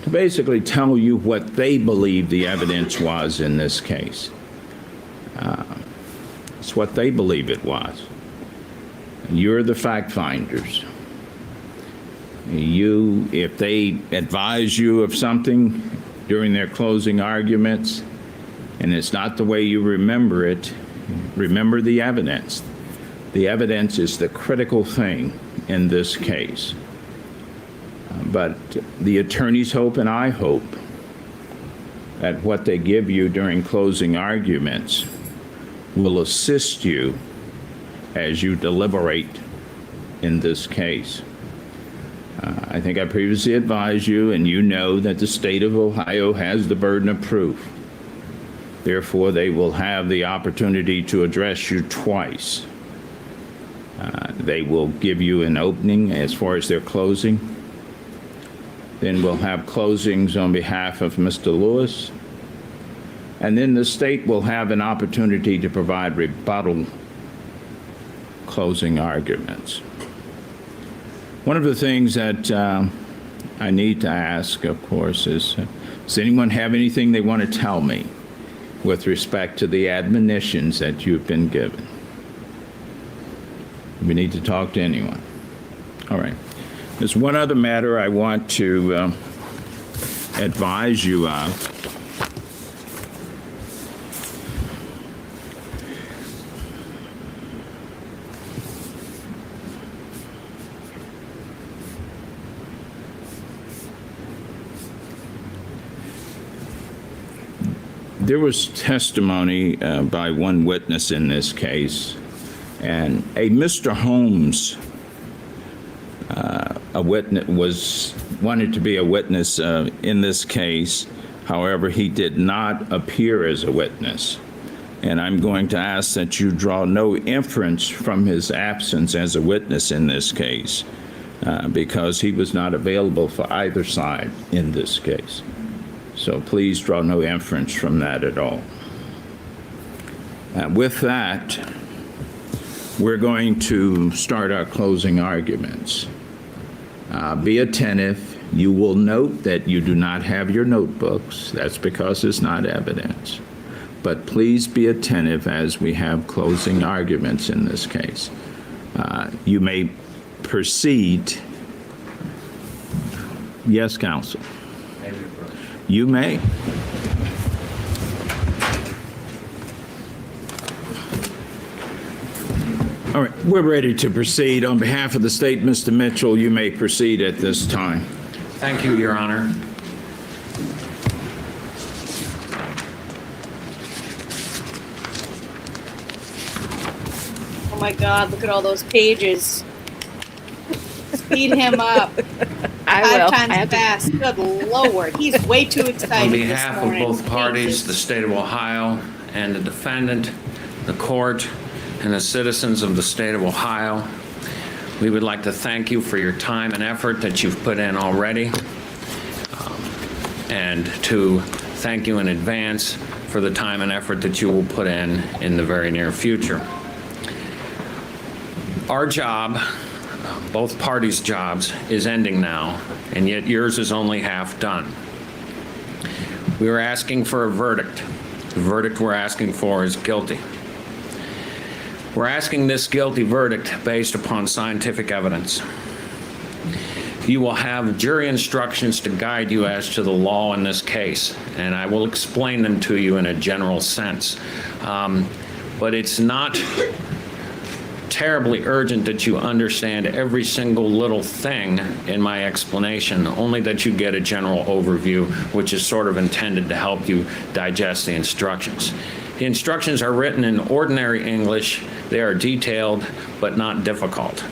to basically tell you what they believe the evidence was in this case. It's what they believe it was. You're the fact finders. You, if they advise you of something during their closing arguments, and it's not the way you remember it, remember the evidence. The evidence is the critical thing in this case. But the attorneys hope, and I hope, that what they give you during closing arguments will assist you as you deliberate in this case. I think I previously advised you, and you know that the state of Ohio has the burden of proof. Therefore, they will have the opportunity to address you twice. They will give you an opening as far as their closing. Then we'll have closings on behalf of Mr. Lewis. And then the state will have an opportunity to provide rebuttal closing arguments. One of the things that I need to ask, of course, is does anyone have anything they want to tell me with respect to the admonitions that you've been given? We need to talk to anyone. All right. There's one other matter I want to advise you of. There was testimony by one witness in this case, and a Mr. Holmes, a witness, wanted to be a witness in this case. However, he did not appear as a witness. And I'm going to ask that you draw no inference from his absence as a witness in this case, because he was not available for either side in this case. So please draw no inference from that at all. With that, we're going to start our closing arguments. Be attentive. You will note that you do not have your notebooks. That's because it's not evidence. But please be attentive as we have closing arguments in this case. You may proceed. Yes, counsel. You may. All right, we're ready to proceed. On behalf of the state, Mr. Mitchell, you may proceed at this time. Thank you, Your Honor. Oh my God, look at all those pages. Speed him up. I Five will. times fast. Good Lord. He's way too excited On this behalf of morning. both parties, Pages. the state of Ohio and the defendant, the court, and the citizens of the state of Ohio, we would like to thank you for your time and effort that you've put in already, and to thank you in advance for the time and effort that you will put in the very near future. Our job, both parties' jobs, is ending now, and yet yours is only half done. We are asking for a verdict. The verdict we're asking for is guilty. We're asking this guilty verdict based upon scientific evidence. You will have jury instructions to guide you as to the law in this case, and I will explain them to you in a general sense. But it's not terribly urgent that you understand every single little thing in my explanation, only that you get a general overview, which is sort of intended to help you digest the instructions. The instructions are written in ordinary English. They are detailed, but not difficult.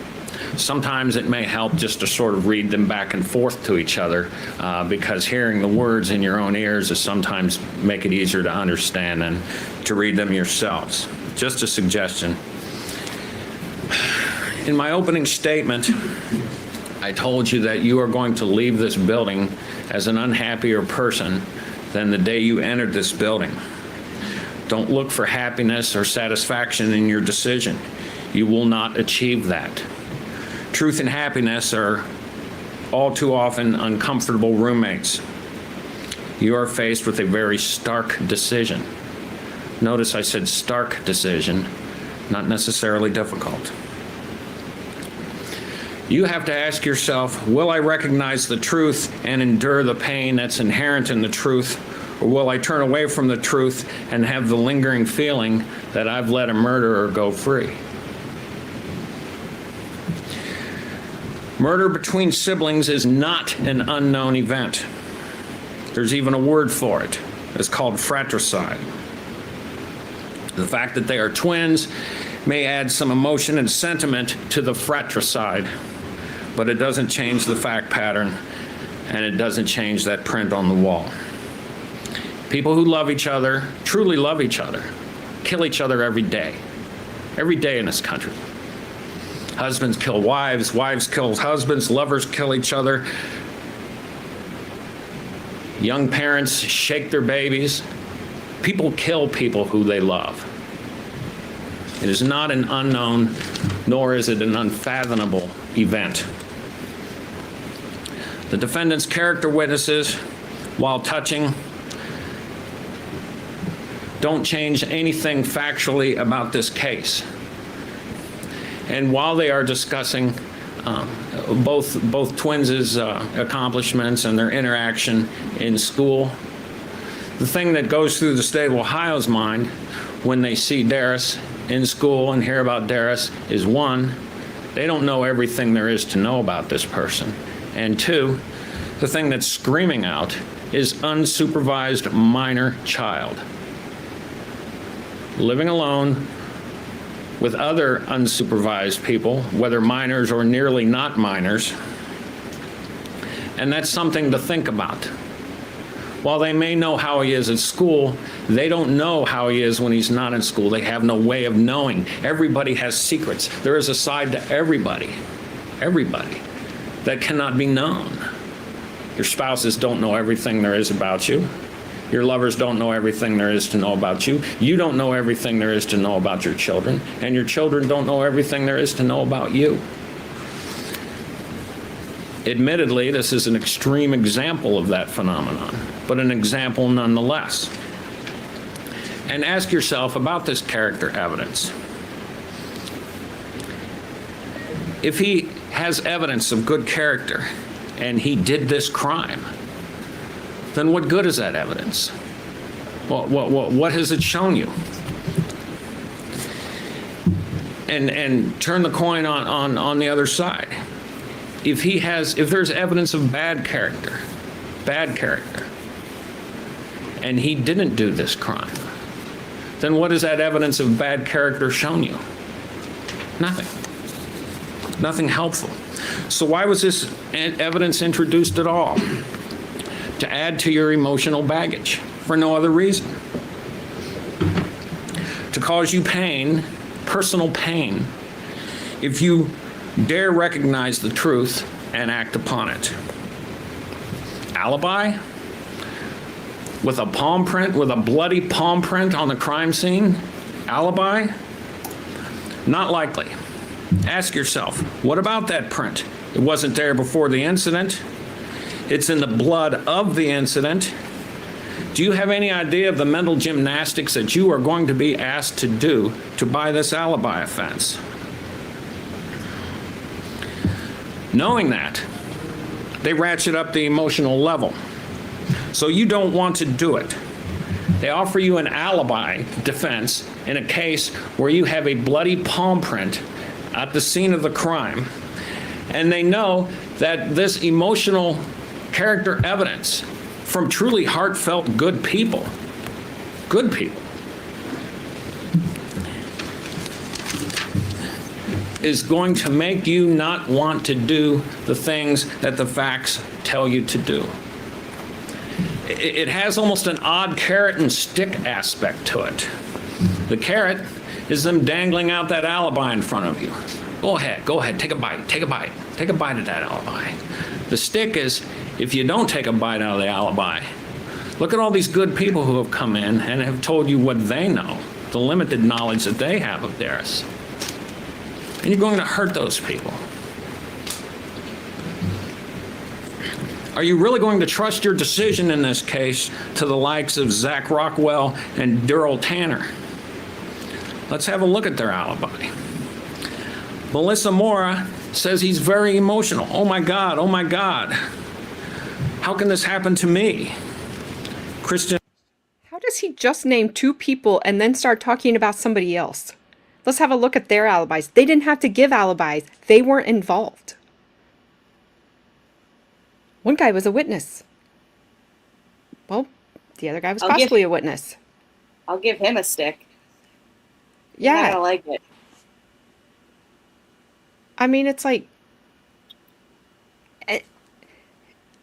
Sometimes it may help just to sort of read them back and forth to each other, because hearing the words in your own ears is sometimes make it easier to understand than to read them yourselves. Just a suggestion. In my opening statement, I told you that you are going to leave this building as an unhappier person than the day you entered this building. Don't look for happiness or satisfaction in your decision. You will not achieve that. Truth and happiness are all too often uncomfortable roommates. You are faced with a very stark decision. Notice I said stark decision, not necessarily difficult. You have to ask yourself, will I recognize the truth and endure the pain that's inherent in the truth, or will I turn away from the truth and have the lingering feeling that I've let a murderer go free? Murder between siblings is not an unknown event. There's even a word for it. It's called fratricide. The fact that they are twins may add some emotion and sentiment to the fratricide, but it doesn't change the fact pattern, and it doesn't change that print on the wall. People who love each other, truly love each other, kill each other every day in this country. Husbands kill wives, wives kill husbands, lovers kill each other. Young parents shake their babies. People kill people who they love. It is not an unknown, nor is it an unfathomable event. The defendant's character witnesses, while touching, don't change anything factually about this case. And while they are discussing both twins' accomplishments and their interaction in school, the thing that goes through the state of Ohio's mind when they see Derris in school and hear about Derris is, one, they don't know everything there is to know about this person. And two, the thing that's screaming out is unsupervised minor child. Living alone with other unsupervised people, whether minors or nearly not minors. And that's something to think about. While they may know how he is at school, they don't know how he is when he's not in school. They have no way of knowing. Everybody has secrets. There is a side to everybody, that cannot be known. Your spouses don't know everything there is about you. Your lovers don't know everything there is to know about you. You don't know everything there is to know about your children. And your children don't know everything there is to know about you. Admittedly, this is an extreme example of that phenomenon, but an example nonetheless. And ask yourself about this character evidence. If he has evidence of good character and he did this crime, then what good is that evidence? What has it shown you? and turn the coin on the other side. If there's evidence of bad character, and he didn't do this crime, then what has that evidence of bad character shown you? Nothing. Nothing helpful. So why was this evidence introduced at all? To add to your emotional baggage, for no other reason. To cause you pain, personal pain, if you dare recognize the truth and act upon it. Alibi? With a palm print, with a bloody palm print on the crime scene? Alibi? Not likely. Ask yourself, what about that print? It wasn't there before the incident. It's in the blood of the incident. Do you have any idea of the mental gymnastics that you are going to be asked to do to buy this alibi offense? Knowing that, they ratchet up the emotional level. So you don't want to do it. They offer you an alibi defense in a case where you have a bloody palm print at the scene of the crime, and they know that this emotional character evidence from truly heartfelt good people, is going to make you not want to do the things that the facts tell you to do. It has almost an odd carrot and stick aspect to it. The carrot is them dangling out that alibi in front of you. Go ahead, take a bite of that alibi. The stick is, if you don't take a bite out of the alibi, look at all these good people who have come in and have told you what they know, the limited knowledge that they have of Derris. And you're going to hurt those people. Are you really going to trust your decision in this case to the likes of Zach Rockwell and Daryl Tanner? Let's have a look at their alibi. Melissa Mora says he's very emotional. Oh my God. How can this happen to me? Kristen. How does he just name two people and then start talking about somebody else? Let's have a look at their alibis. They didn't have to give alibis. They weren't involved. One guy was a witness. Well, the other guy was possibly a witness. I'll give him a stick. Yeah. I don't like it. I mean, it's like,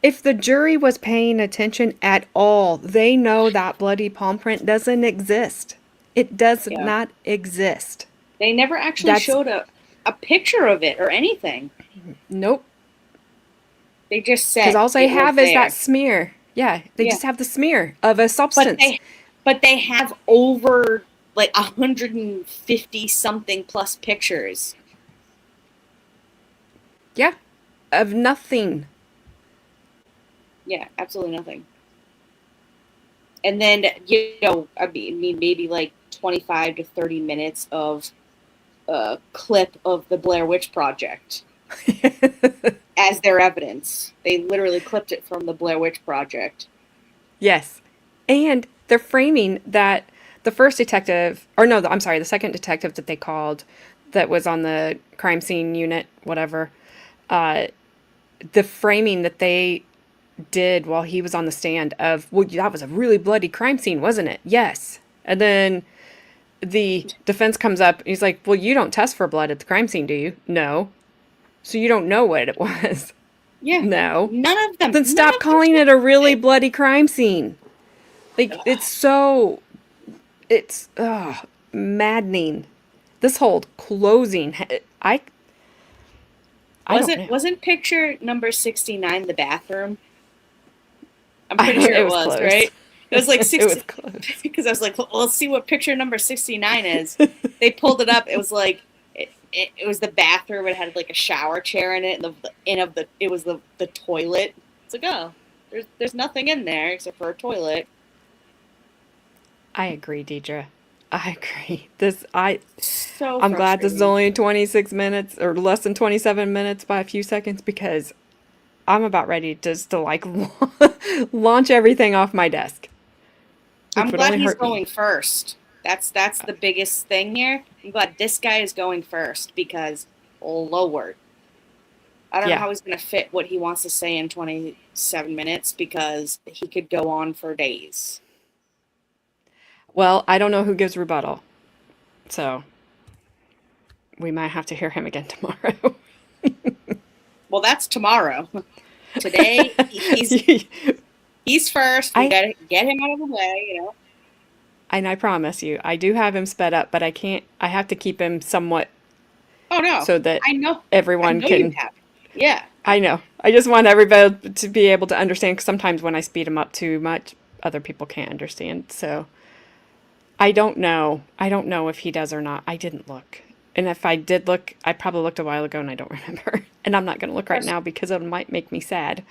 if the jury was paying attention at all, they know that bloody palm print doesn't exist. It does not exist. They never actually showed a picture of it or anything. Nope. They just said. Because all they have is that smear. Yeah, they just have the smear of a substance. But they have over like 150 something plus pictures. Yeah, of nothing. Yeah, absolutely nothing. And then, I mean, maybe like 25 to 30 minutes of a clip of the Blair Witch Project as their evidence. They literally clipped it from the Blair Witch Project. Yes. And they're framing that the first detective, the second detective that they called that was on the crime scene unit, whatever, the framing that they did while he was on the stand of, well, that was a really bloody crime scene, wasn't it? Yes. And then the defense comes up and he's like, well, you don't test for blood at the crime scene, do you? No. So you don't know what it was. Yeah. No. None of them. Then stop calling it a really bloody crime scene. Like, it's maddening. This whole closing, Wasn't picture number 69 the bathroom? I'm pretty sure it was close. Right? It was like 60. It was close. Because I was like, well, let's see what picture number 69 is. They pulled it up. It was like, it was the bathroom. It had like a shower chair in it. And it was the toilet. It's like, oh, there's nothing in there except for a toilet. I agree, Deidre. I agree. I'm glad this is only 26 minutes or less than 27 minutes by a few seconds, because I'm about ready just to like launch everything off my desk. I'm glad he's going first. That's the biggest thing here. I'm glad this guy is going first because Lord, I don't know Yeah. how he's going to fit what he wants to say in 27 minutes because he could go on for days. Well, I don't know who gives rebuttal, so we might have to hear him again tomorrow. Well, that's tomorrow. Today, he's first. We got to get him out of the way, you know. And I promise you, I do have him sped up, but I can't. I have to keep him somewhat Oh no, so that I know. everyone I know can. you have. Yeah. I know. I just want everybody to be able to understand. Because sometimes when I speed them up too much, other people can't understand. So I don't know. I don't know if he does or not. I didn't look. And if I did look, I probably looked a while ago and I don't remember. And I'm not going to look right now because it might make me sad.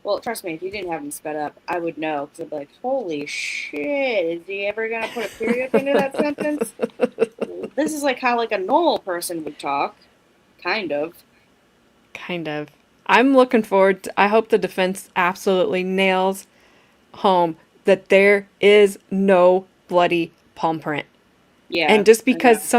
Well, trust me, if you didn't have him sped up, I would know. Because I'd be like, holy shit, is he ever going to put a period into that sentence? This is like how like a normal person would talk. Kind of. Kind of. I'm looking forward to, I hope the defense absolutely nails home that there is no bloody palm print. Yeah. And just because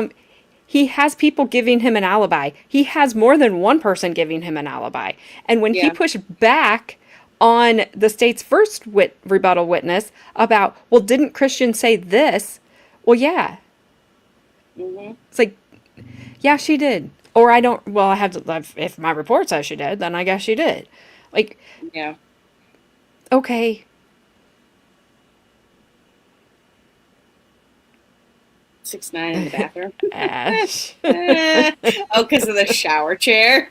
he has people giving him an alibi. He has more than one person giving him an alibi. And when he pushed back on the state's first rebuttal witness about, well, didn't Christian say this? Well, yeah. Mm-hmm. It's like, yeah, she did. Or I don't, well, I have to, if my report says she did, then I guess she did. Like, yeah. Okay. 6'9" in the bathroom. Ash. Oh, because of the shower chair.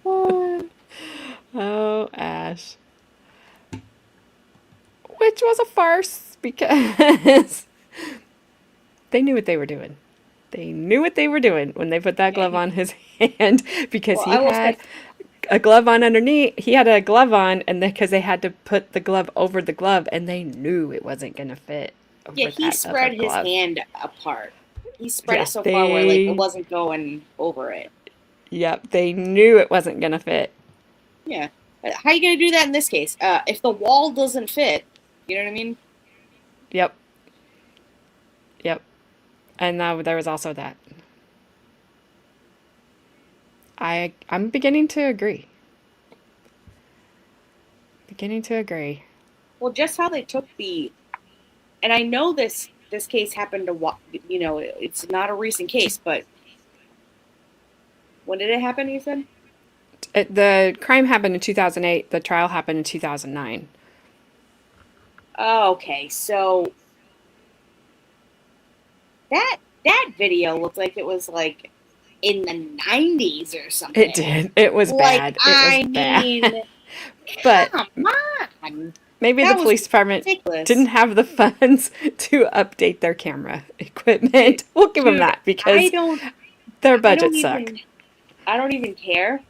Oh, Ash. Which was a farce because they knew what they were doing. They knew what they were doing when they put that glove on his hand because he had a glove on underneath. He had a glove on, and because they had to put the glove over the glove, and they knew it wasn't going to fit. Yeah, he spread his hand apart. He spread it so far where like it wasn't going over it. Yep, they knew it wasn't going to fit. Yeah. How are you going to do that in this case? If the wall doesn't fit, you know what I mean? Yep. Yep. And there was also that. I'm beginning to agree. Beginning to agree. Well, just how they took and I know this case happened you know, it's not a recent case, but when did it happen, you said? The crime happened in 2008. The trial happened in 2009. Oh, okay. So that video looked like it was like in the 90s or something. It did. It was bad. It was bad. But come on. Maybe the police department didn't have the funds to update their camera equipment. We'll give them that because their budgets suck. I don't even care.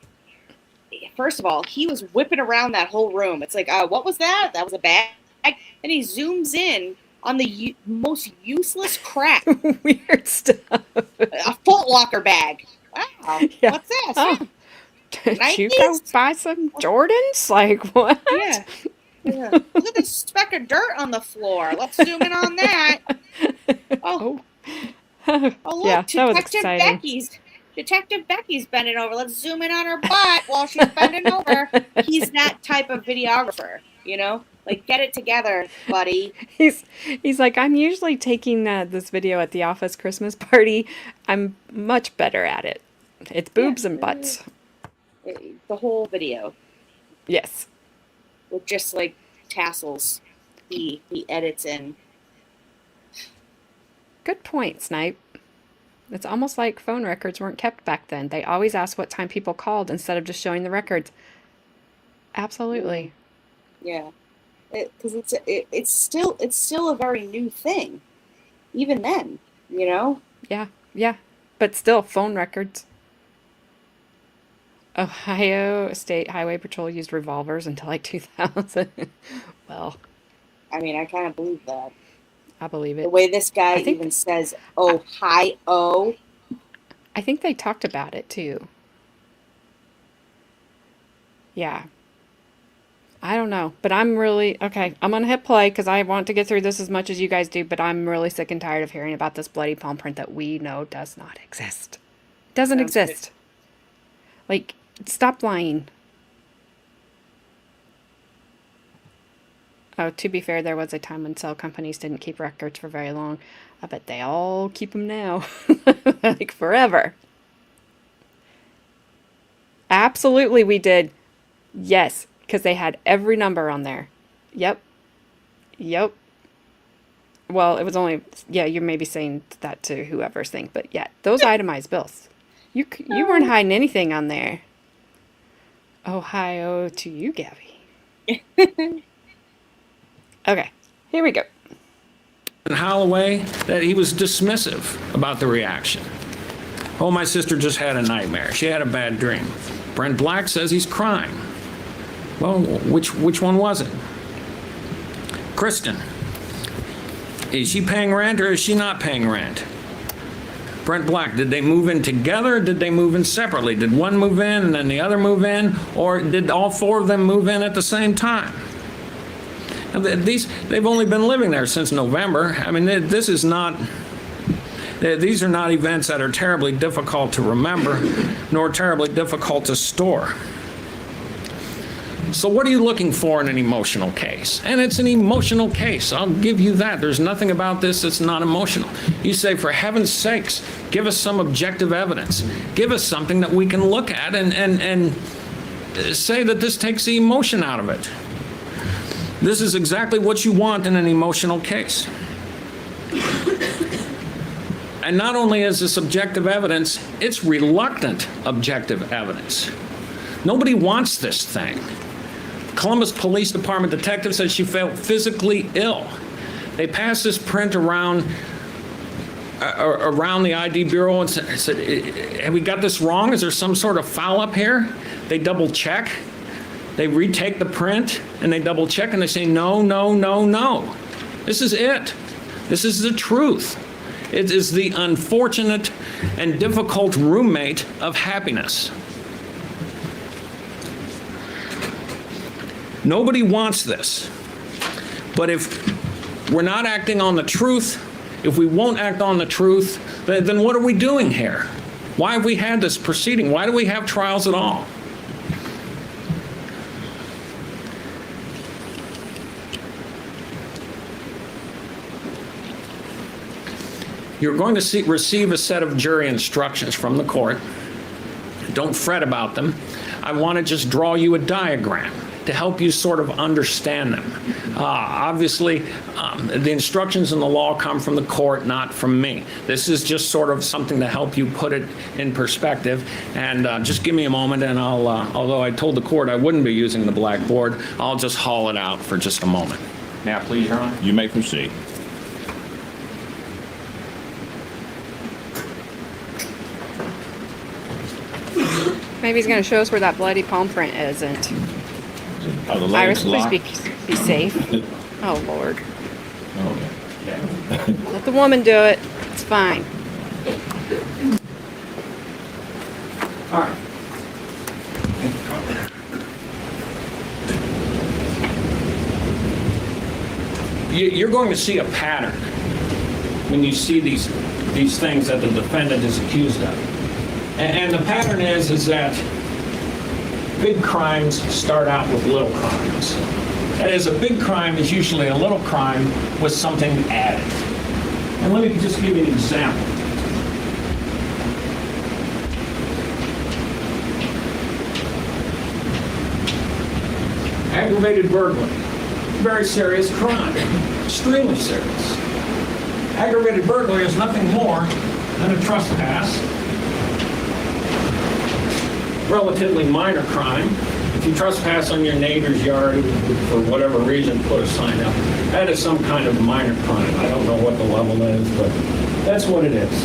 First of all, he was whipping around that whole room. It's like, what was that? That was a bag. And he zooms in on the most useless crap. Weird stuff. A Foot Locker bag. Wow. Yeah. What's this? Oh. Did you go buy some Jordans? Like, what? Yeah. Yeah. Look at this speck of dirt on the floor. Let's zoom in on that. Oh, look, yeah, that was exciting. Detective Becky's bending over. Let's zoom in on her butt while she's bending over. He's that type of videographer, you know? Like, get it together, buddy. He's like, I'm usually taking this video at the office Christmas party. I'm much better at it. It's boobs and butts. The whole video. Yes. With just, like, tassels. He edits in. Good point, Snipe. It's almost like phone records weren't kept back then. They always asked what time people called instead of just showing the records. Absolutely. Yeah. Because it's still a very new thing. Even then, you know? Yeah. But still, phone records. Ohio State Highway Patrol used revolvers until like 2000. Well. I mean, I kind of believe that. I believe it. The way this guy even says, Ohio. I think they talked about it too. Yeah. I don't know, but I'm really, okay, I'm gonna hit play because I want to get through this as much as you guys do, but I'm really sick and tired of hearing about this bloody palm print that we know does not exist. Doesn't Sounds good. exist. Like, stop lying. Oh, to be fair, there was a time when cell companies didn't keep records for very long. I bet they all keep them now. Like, forever. Absolutely, we did. Yes, because they had every number on there. Yep. Yep. Well, it was only, yeah, you're maybe saying that to whoever's thing, but yeah, those itemized bills. You weren't hiding anything on there. Ohio to you, Gabby. Okay, here we go. And Holloway, that he was dismissive about the reaction. Oh, my sister just had a nightmare. She had a bad dream. Brent Black says he's crying. Well, which one was it? Kristen, is she paying rent or is she not paying rent? Brent Black, did they move in together or did they move in separately? Did one move in and then the other move in, or did all four of them move in at the same time? Now, they've only been living there since November. I mean, this is not, these are not events that are terribly difficult to remember, nor terribly difficult to store. So what are you looking for in an emotional case? And it's an emotional case. I'll give you that. There's nothing about this that's not emotional. You say, for heaven's sakes, give us some objective evidence. Give us something that we can look at and say that this takes the emotion out of it. This is exactly what you want in an emotional case. And not only is this objective evidence, it's reluctant objective evidence. Nobody wants this thing. Columbus Police Department detective said she felt physically ill. They passed this print around the ID Bureau and said, have we got this wrong? Is there some sort of foul up here? They double check. They retake the print and they double check and they say, no, no, no, no. This is it. This is the truth. It is the unfortunate and difficult roommate of happiness. Nobody wants this. But if we're not acting on the truth, if we won't act on the truth, then what are we doing here? Why have we had this proceeding? Why do we have trials at all? You're going to receive a set of jury instructions from the court. Don't fret about them. I want to just draw you a diagram to help you sort of understand them. Obviously, the instructions in the law come from the court, not from me. This is just sort of something to help you put it in perspective. And just give me a moment and I'll, although I told the court I wouldn't be using the blackboard, I'll just haul it out for just a moment. May I please, Your Honor? You may proceed. Maybe he's going to show us where that bloody palm print isn't. Are the Iris, legs please locked? be safe. Oh, Lord. Okay. Let the woman do it. It's fine. All right. You're going to see a pattern when you see these things that the defendant is accused of. And the pattern is that big crimes start out with little crimes. That is, a big crime is usually a little crime with something added. And let me just give you an example. Aggravated burglary, very serious crime, extremely serious. Aggravated burglary is nothing more than a trespass. Relatively minor crime. If you trespass on your neighbor's yard for whatever reason, put a sign up, that is some kind of minor crime. I don't know what the level is, but that's what it is.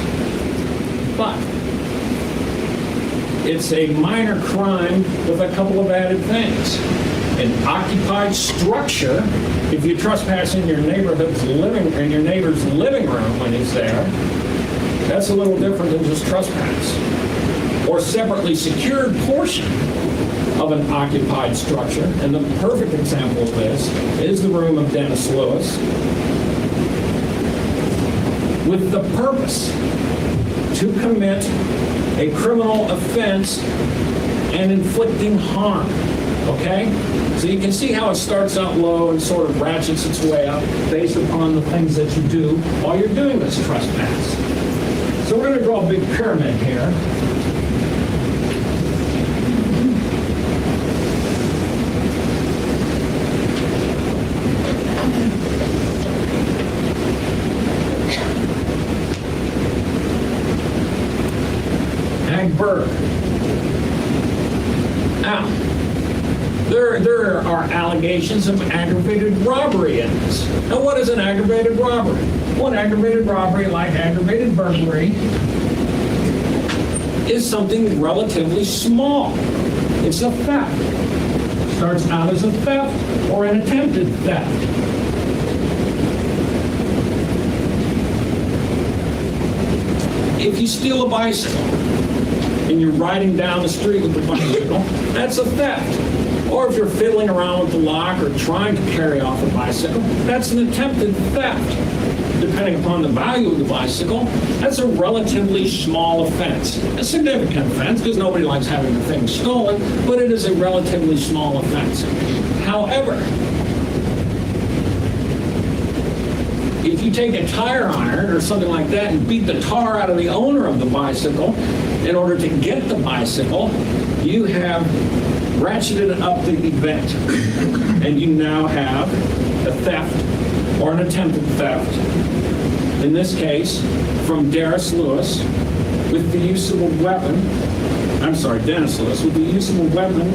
But it's a minor crime with a couple of added things. An occupied structure, if you trespass in your neighbor's living room when he's there, that's a little different than just trespass. Or separately secured portion of an occupied structure. And the perfect example of this is the room of Derris Lewis, with the purpose to commit a criminal offense and inflicting harm. Okay? So you can see how it starts out low and sort of ratchets its way up based upon the things that you do while you're doing this trespass. So we're going to draw a big pyramid here. Agberg. Now, there are allegations of aggravated robbery in this. Now, what is an aggravated robbery? Well, an aggravated robbery, like aggravated burglary, is something relatively small. It's a theft. Starts out as a theft or an attempted theft. If you steal a bicycle and you're riding down the street with the bicycle, that's a theft. Or if you're fiddling around with the lock or trying to carry off a bicycle, that's an attempted theft. Depending upon the value of the bicycle, that's a relatively small offense. A significant offense, because nobody likes having the thing stolen, but it is a relatively small offense. However, if you take a tire iron or something like that and beat the tar out of the owner of the bicycle in order to get the bicycle, you have ratcheted up the event, and you now have a theft or an attempted theft, in this case, from Derris Lewis, with the use of a weapon, Derris Lewis, with the use of a weapon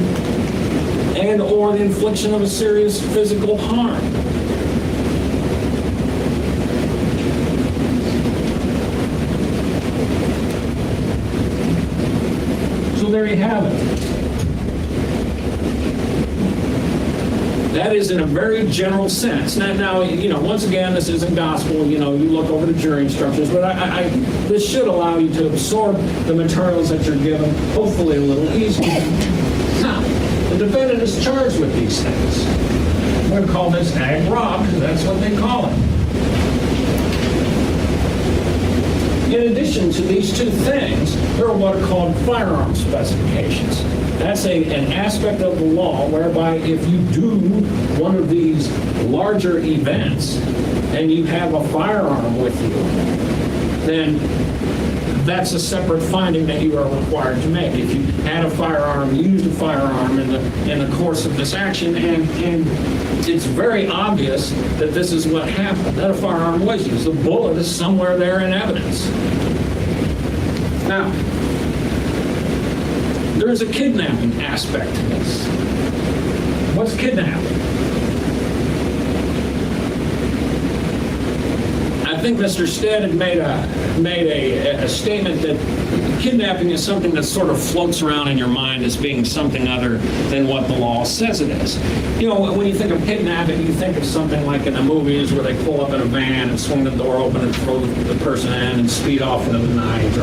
and or the infliction of a serious physical harm. So there you have it. That is in a very general sense. Now, once again, this isn't gospel. You look over the jury instructions, but this should allow you to absorb the materials that you're given, hopefully a little easier. Now, the defendant is charged with these things. I'm going to call this ag rob, because that's what they call it. In addition to these two things, there are what are called firearm specifications. That's an aspect of the law whereby if you do one of these larger events and you have a firearm with you, then that's a separate finding that you are required to make. If you had a firearm, used a firearm in the course of this action, and it's very obvious that this is what happened, that a firearm was used. The bullet is somewhere there in evidence. Now, there is a kidnapping aspect to this. What's kidnapping? I think Mr. Stead had made a statement that kidnapping is something that sort of floats around in your mind as being something other than what the law says it is. When you think of kidnapping, you think of something like in the movies where they pull up in a van and swing the door open and throw the person in and speed off into the night.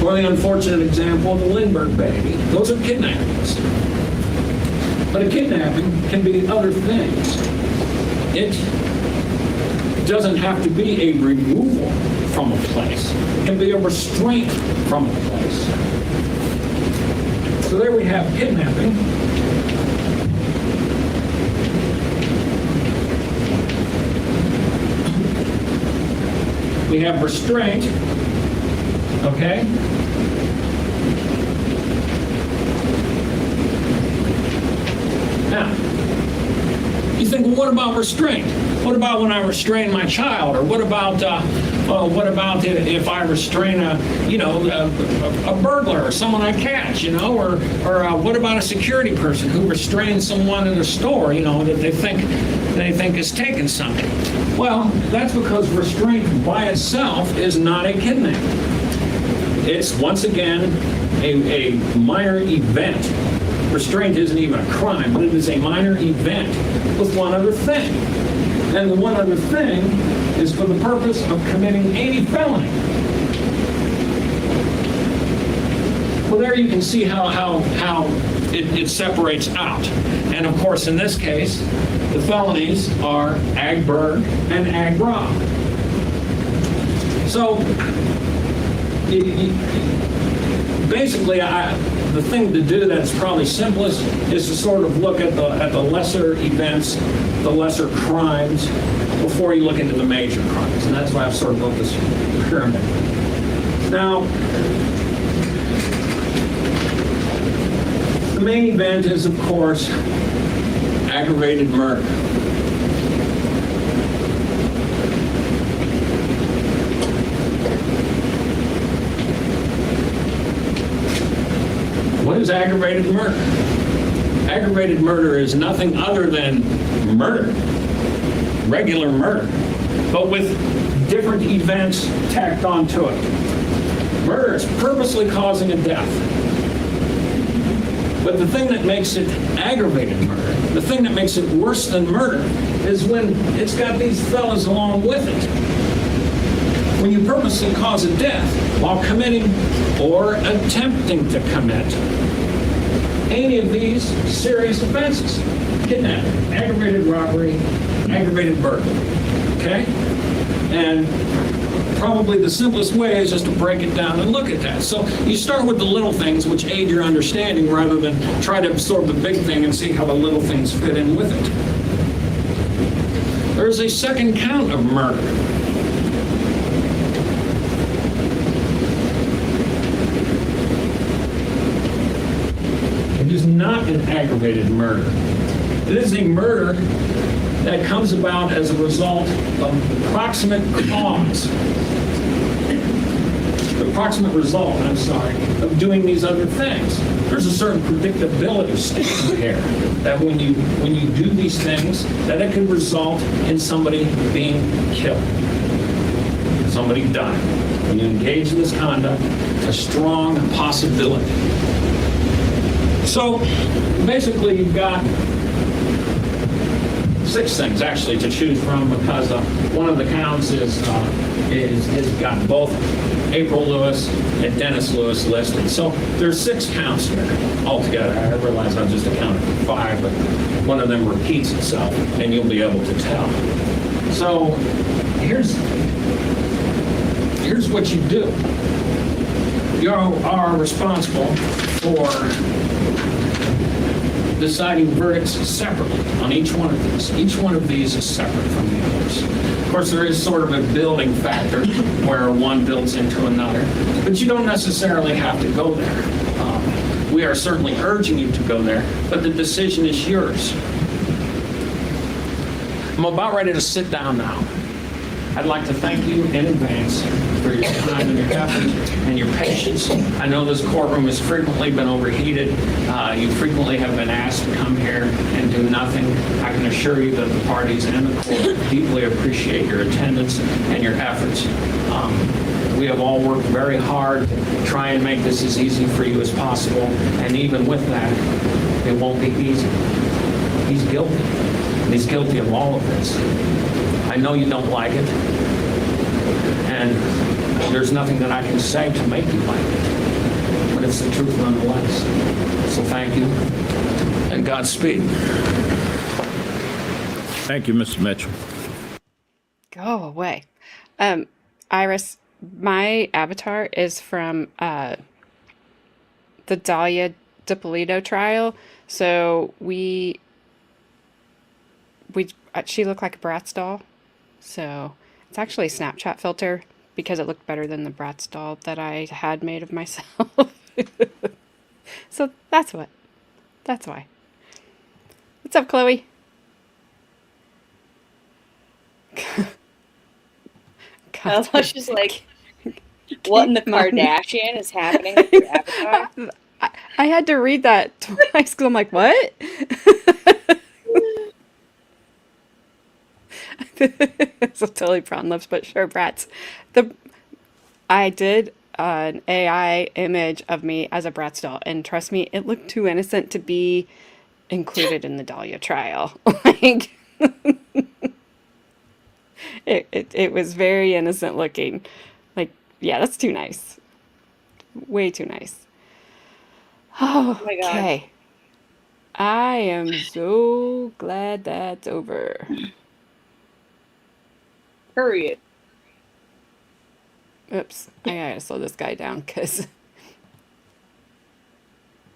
Or the unfortunate example of the Lindbergh baby. Those are kidnappings. But a kidnapping can be other things. It doesn't have to be a removal from a place. It can be a restraint from a place. So there we have kidnapping. We have restraint. Okay? Now, you think, well, what about restraint? What about when I restrain my child? Or what about if I restrain a burglar or someone I catch, or what about a security person who restrains someone in a store, that they think is taking something? Well, that's because restraint by itself is not a kidnapping. It's, once again, a minor event. Restraint isn't even a crime, but it is a minor event with one other thing. And the one other thing is for the purpose of committing any felony. Well, there you can see how it separates out. And of course, in this case, the felonies are ag burg and ag rob. So basically, the thing to do that's probably simplest is to sort of look at the lesser events, the lesser crimes, before you look into the major crimes. And that's why I've sort of built this pyramid. Now, the main event is, of course, aggravated murder. What is aggravated murder? Aggravated murder is nothing other than murder, regular murder, but with different events tacked onto it. Murder is purposely causing a death. But the thing that makes it aggravated murder, the thing that makes it worse than murder, is when it's got these fellas along with it. When you purposely cause a death while committing or attempting to commit any of these serious offenses: kidnapping, aggravated robbery, aggravated burglary. Okay? And probably the simplest way is just to break it down and look at that. So you start with the little things, which aid your understanding, rather than try to absorb the big thing and see how the little things fit in with it. There is a second count of murder. It is not an aggravated murder. It is a murder that comes about as a result of the proximate cause, the proximate result, of doing these other things. There's a certain predictability standard here that when you do these things, that it could result in somebody being killed, somebody dying. When you engage in this conduct, a strong possibility. So basically, you've got 6 things actually to choose from, because one of the counts is got both April Lewis and Derris Lewis listed. So there's 6 counts here altogether. I realize I've just accounted for 5, but one of them repeats itself, and you'll be able to tell. So here's what you do. You are responsible for deciding verdicts separately on each one of these. Each one of these is separate from the others. Of course, there is sort of a building factor where one builds into another, but you don't necessarily have to go there. We are certainly urging you to go there, but the decision is yours. I'm about ready to sit down now. I'd like to thank you in advance for your time and your effort and your patience. I know this courtroom has frequently been overheated. You frequently have been asked to come here and do nothing. I can assure you that the parties and the court deeply appreciate your attendance and your efforts. We have all worked very hard to try and make this as easy for you as possible, and even with that, it won't be easy. He's guilty, and he's guilty of all of this. I know you don't like it, and there's nothing that I can say to make you like it, but it's the truth nonetheless. So thank you, and Godspeed. Thank you, Mr. Mitchell. Go away. Iris, my avatar is from the Dahlia DiPolito trial. So she looked like a Bratz doll. So it's actually a Snapchat filter because it looked better than the Bratz doll that I had made of myself. So that's why. What's up, Chloe? She's like, what in the Kardashian is happening with your avatar? I had to read that twice because I'm like, what? So totally prawn lips, but sure, brats. I did an AI image of me as a Bratz doll, and trust me, it looked too innocent to be included in the Dahlia trial. Like, it was very innocent looking. Like, yeah, that's too nice. Way too nice. Oh, my God. okay. I am so glad that's over. Period. Oops, I gotta slow this guy down because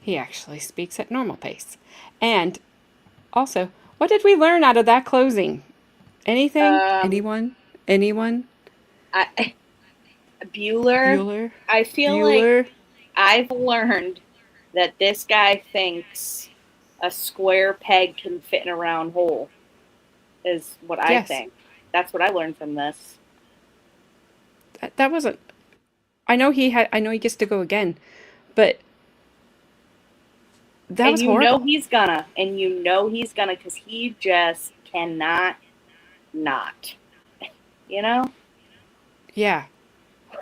he actually speaks at normal pace. And also, what did we learn out of that closing? Anything? Um, Anyone? Anyone? I, Bueller, Bueller? I feel like Bueller? I've learned that this guy thinks a square peg can fit in a round hole, is what I Yes. think. That's what I learned from this. That wasn't. I know he gets to go again, but that And was you know horrible. he's gonna. And you know he's gonna because he just cannot not. You know? Yeah.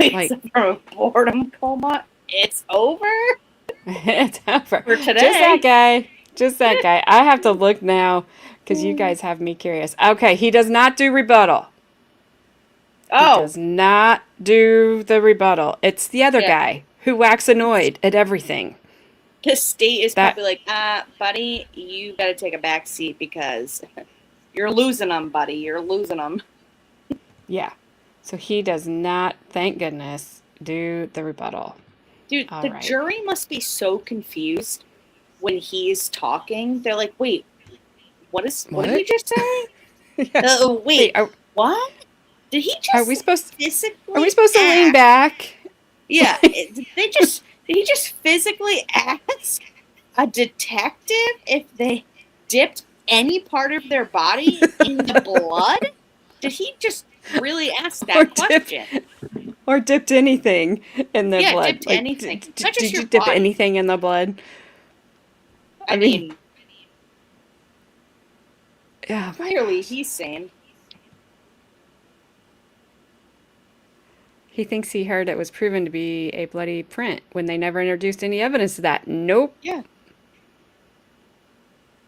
Wakes Like- up from a boredom coma. It's over It's over. for today. Just that guy. Just that guy. I have to look now because you guys have me curious. Okay, he does not do rebuttal. He Oh, does not do the rebuttal. It's the other Yeah. guy who acts annoyed at everything. the state is That- probably like, buddy, you got to take a back seat because you're losing them, buddy. You're losing them. Yeah. So he does not, thank goodness, do the rebuttal. Dude, All the right. jury must be so confused when he's talking. They're like, wait, what did What? he just say? Yeah. Wait, Are what? Did he just we supposed physically are we supposed to lean ask- back? Yeah. Did he just physically ask a detective if they dipped any part of their body in the blood? Did he just really ask Or that dip- question? Or dipped anything in the Yeah, blood? dipped anything. Not just Did your you dip body. anything in the blood? I mean, Yeah. clearly he's sane. He thinks he heard it was proven to be a bloody print when they never introduced any evidence of that. Nope. Yeah.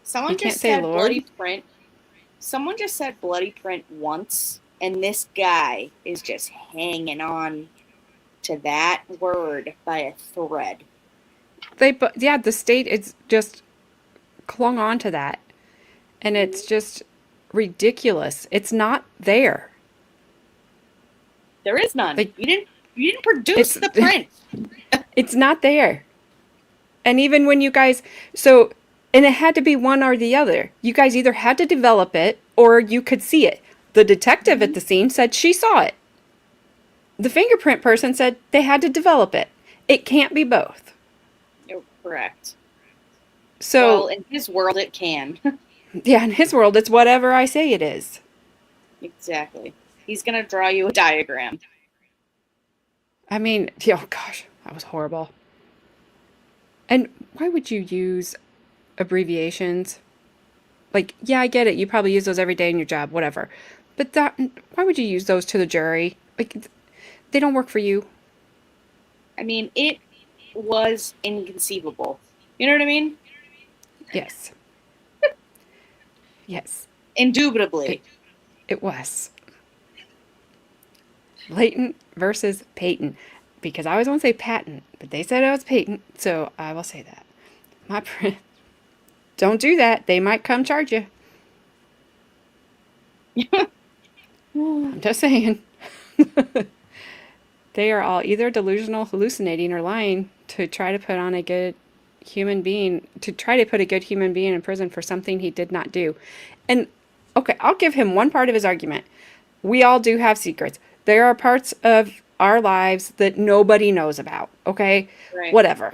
Someone You can't just say said Lord. bloody print. Someone just said bloody print once, and this guy is just hanging on to that word by a thread. The state is just clung on to that. And it's just ridiculous. It's not there. There is none. Like, you didn't produce the print. It's not there. And even when you guys, and it had to be one or the other. You guys either had to develop it or you could see it. The detective at the scene said she saw it. The fingerprint person said they had to develop it. It can't be both. You're correct. So, Well, in his world, it can. yeah, in his world, it's whatever I say it is. Exactly. He's going to draw you a diagram. I mean, oh gosh, that was horrible. And why would you use abbreviations? Like, yeah, I get it. You probably use those every day in your job, whatever. But why would you use those to the jury? Like, they don't work for you. I mean, it was inconceivable. You know what I mean? Yes. Yes, Indubitably. it was. Latent versus patent. Because I always want to say patent, but they said it was patent, so I will say that. Don't do that. They might come charge you. I'm just saying. They are all either delusional, hallucinating, or lying to try to put on a good human being, to try to put a good human being in prison for something he did not do. And, okay, I'll give him one part of his argument. We all do have secrets. There are parts of our lives that nobody knows about, okay? Right. Whatever.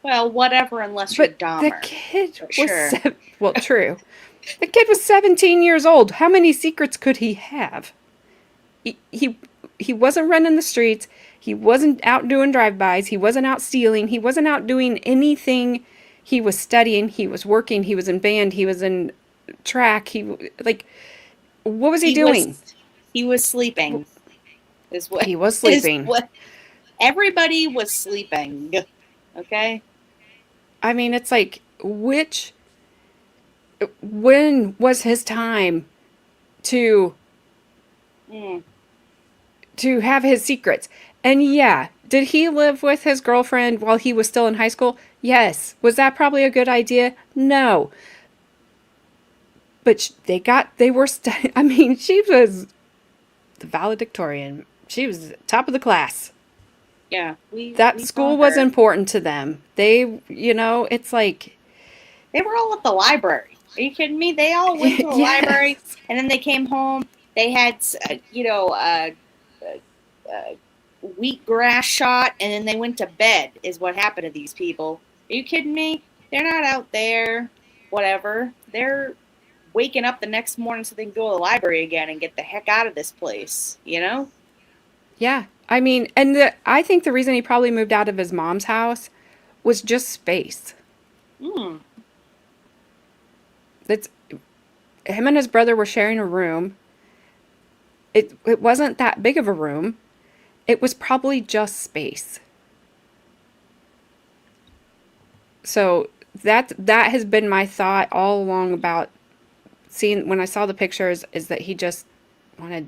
Well, whatever, unless you're But Dahmer. the kid But was sure. well, true. The kid was 17 years old. How many secrets could he have? He wasn't running the streets. He wasn't out doing drive-bys. He wasn't out stealing. He wasn't out doing anything. He was studying. He was working. He was in band. He was in track. What was he doing? He was sleeping. He was sleeping. Everybody was sleeping. Okay? I mean, it's like, when was his time to have his secrets? And yeah, Did he live with his girlfriend while he was still in high school? Yes. Was that probably a good idea? No. But I mean, she was the valedictorian. She was top of the class. Yeah. That we school saw was her. important to them. They, it's like, They were all at the library. Are you kidding me? They all went to the Yes. library, and then they came home. They had, wheatgrass shot, and then they went to bed, is what happened to these people. Are you kidding me? They're not out there, whatever. They're waking up the next morning so they can go to the library again and get the heck out of this place, you know? yeah. I mean, and I think the reason he probably moved out of his mom's house was just space. Hmm. It's him and his brother were sharing a room. It wasn't that big of a room. It was probably just space. So that has been my thought all along about seeing when I saw the pictures is that he just wanted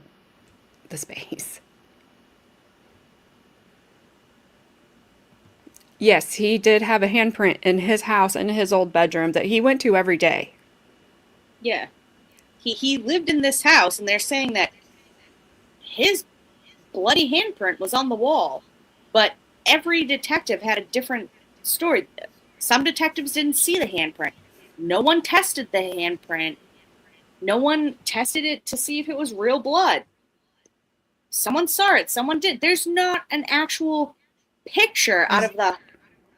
the space. Yes, he did have a handprint in his house in his old bedroom that he went to every day. Yeah. He lived in this house, and they're saying that his bloody handprint was on the wall, but every detective had a different story. Some detectives didn't see the handprint. No one tested the handprint. No one tested it to see if it was real blood. Someone saw it. Someone did. There's not an actual picture out of the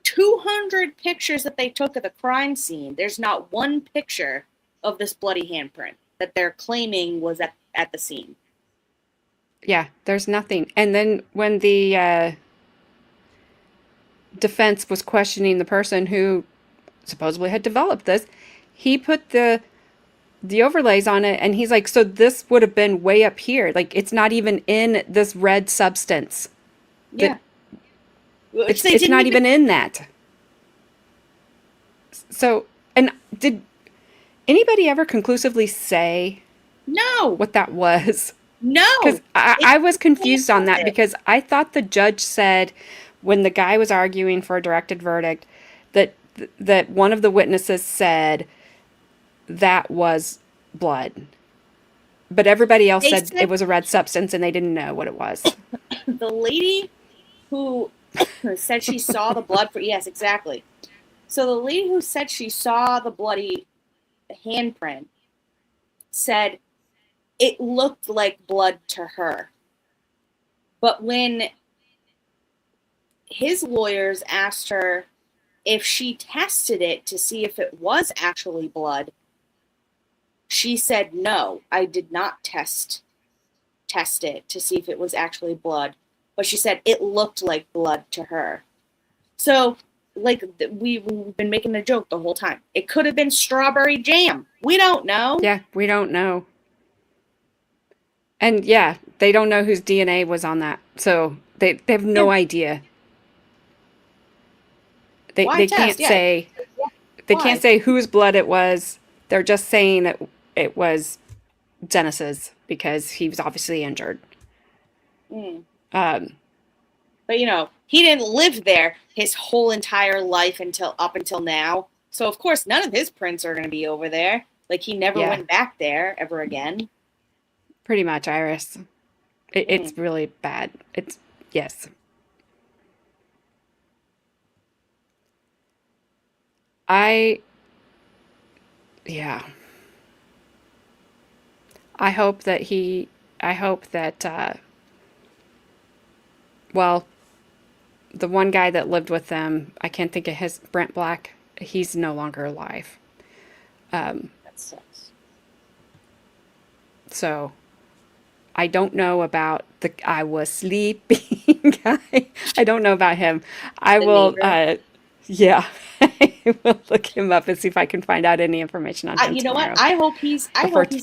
200 pictures that they took of the crime scene. There's not one picture of this bloody handprint that they're claiming was at the scene. Yeah, there's nothing. And then when the defense was questioning the person who supposedly had developed this, he put the overlays on it, and he's like, so this would have been way up here. Like, it's not even in this red substance. Yeah. It's not even in that. So, and did anybody ever conclusively say No. what that was? No. Because I was confused on that because I thought the judge said when the guy was arguing for a directed verdict that one of the witnesses said that was blood. But everybody else said it was a red substance and they didn't know what it was. The lady who said she saw the blood yes, exactly. So the lady who said she saw the bloody handprint said it looked like blood to her. But when his lawyers asked her if she tested it to see if it was actually blood, she said, no, I did not test it to see if it was actually blood. But she said it looked like blood to her. So, like, we've been making a joke the whole time. It could have been strawberry jam. We don't know. Yeah, we don't know. And yeah, they don't know whose DNA was on that. So they have no idea. They can't say they can't say whose blood it was. They're just saying that it was Dennis's because he was obviously injured. Mm. But he didn't live there his whole entire life up until now. So of course none of his prints are going to be over there. Like he never went back there ever again. Pretty much, Iris. It's really bad. Yes. I hope that the one guy that lived with them, I can't think of Brent Black, he's no longer alive. That sucks. So I don't know about I was sleeping guy. I don't know about him. I will, I will look him up and see if I can find out any information on him. You know tomorrow. what? I hope he's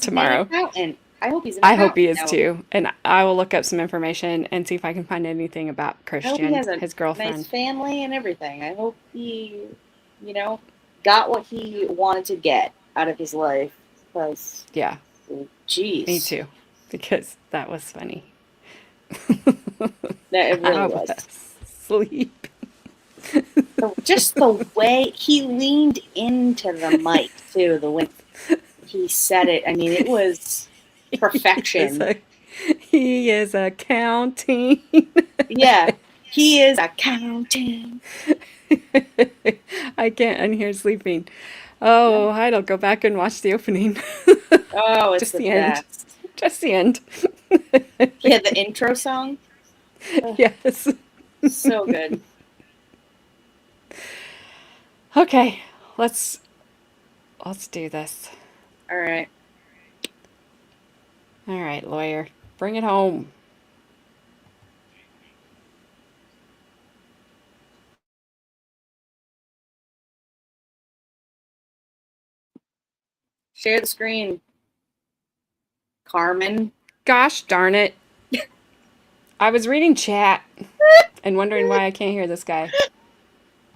tomorrow. An accountant. I hope he's an I accountant hope he is now. too. And I will look up some information and see if I can find anything about Christian, his girlfriend. Nice family and everything. I hope he, got what he wanted to get out of his life. Because, jeez. Me too. Because that was funny. It really was. sleep. Just the way he leaned into the mic too, the way he said it. I mean, it was perfection. He is accounting. Yeah, he is accounting. I can't unhear sleeping. Oh, I don't go back and watch the opening. Oh, it's Just the the end. best. Just the end. Yeah, the intro song. Yes. So good. Okay, let's do this. All right. All right, lawyer, bring it home. Share the screen. Carmen. Gosh darn it. I was reading chat and wondering why I can't hear this guy.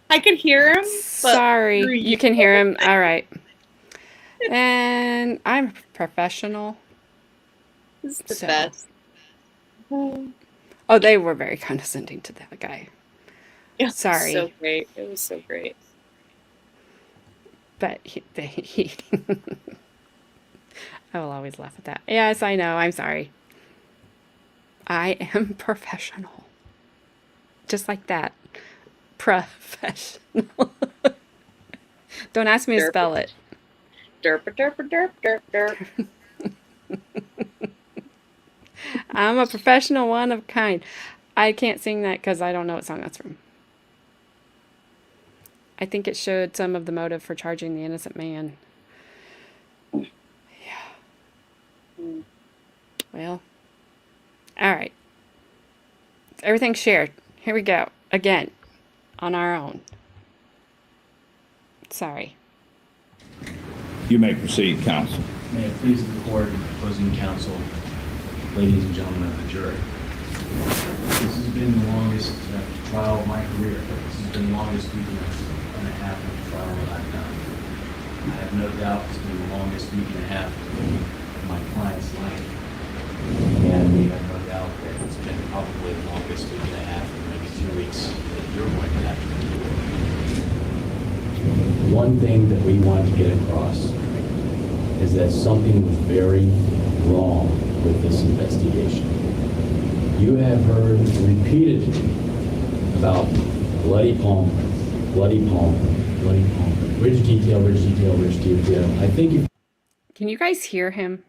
I could hear him. Sorry, you can hear him. All right. And I'm a professional. This is the So- best. Oh, they were very condescending to that guy. It was Sorry. So great. It was so great. But I will always laugh at that. Yes, I know. I'm sorry. I am professional. Just like that. Professional. Don't ask me to spell it. Derp, derp, derp, derp, derp. I'm a professional, one of a kind. I can't sing that because I don't know what song that's from. I think it showed some of the motive for charging the innocent man. Yeah. Well. All right. Everything's shared. Here we go. Again. On our own. Sorry. You may proceed, counsel. May it please the court, opposing counsel, ladies and gentlemen of the jury. This has been the longest trial of my career. This has been the longest week and a half of trial that I've done. I have no doubt it's been the longest week and a half of my client's life. And we have no doubt that it's been probably the longest week and a half, or maybe 2 weeks, that you're going to have to do. One thing that we want to get across is that something was very wrong with this investigation. You have heard repeatedly about bloody palm print, bloody palm print, bloody palm print, ridge detail, ridge detail, ridge detail. I think if Can you guys hear him?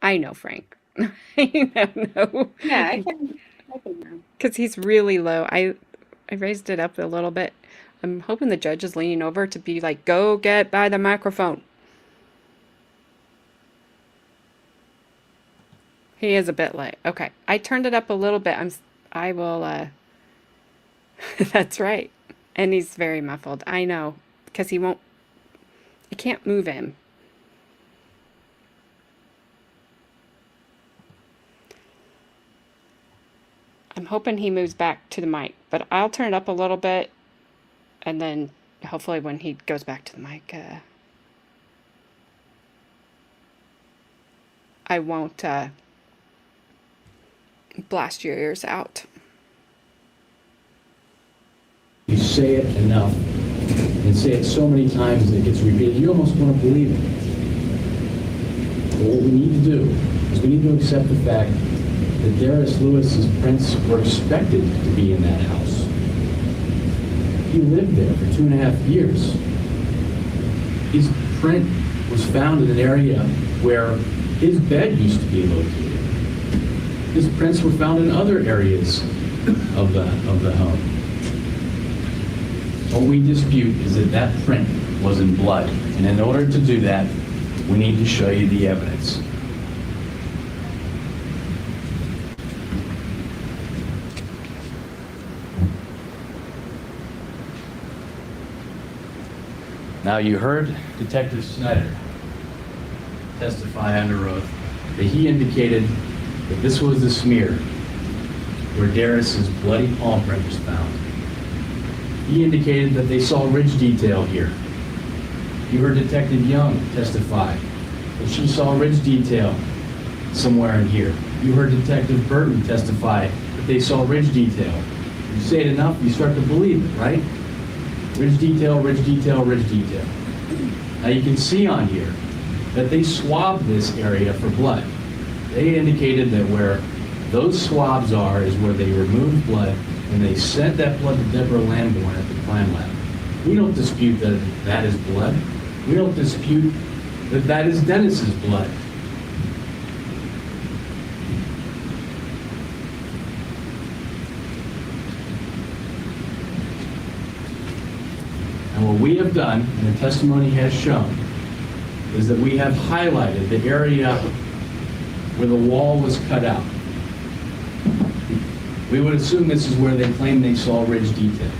I know, Frank. I know. Yeah, I can hear him. Because he's really low. I raised it up a little bit. I'm hoping the judge is leaning over to be like, go get by the microphone. He is a bit late. Okay. I turned it up a little bit. I will, that's right. And he's very muffled. I know. Because I can't move him. I'm hoping he moves back to the mic, but I'll turn it up a little bit, and then hopefully when he goes back to the mic, I won't blast your ears out. you say it enough and say it so many times that it gets repeated, you almost want to believe it. But what we need to do is we need to accept the fact that Derris Lewis's prints were expected to be in that house. He lived there for 2.5 years. His print was found in an area where his bed used to be located. His prints were found in other areas of the home. What we dispute is that that print was in blood. And in order to do that, we need to show you the evidence. Now, you heard Detective Snyder testify under oath that he indicated that this was the smear where Derris's bloody palm print was found. He indicated that they saw ridge detail here. You heard Detective Young testify that she saw ridge detail somewhere in here. You heard Detective Burton testify that they saw ridge detail You say it enough, you start to believe it, right? Ridge detail, ridge detail, ridge detail. Now you can see on here that they swabbed this area for blood. They indicated that where those swabs are is where they removed blood and they sent that blood to Deborah Lamborn at the crime lab. We don't dispute that that is blood. We don't dispute that that is Dennis's blood. And what we have done, and the testimony has shown, is that we have highlighted the area where the wall was cut out. We would assume this is where they claim they saw ridge detail.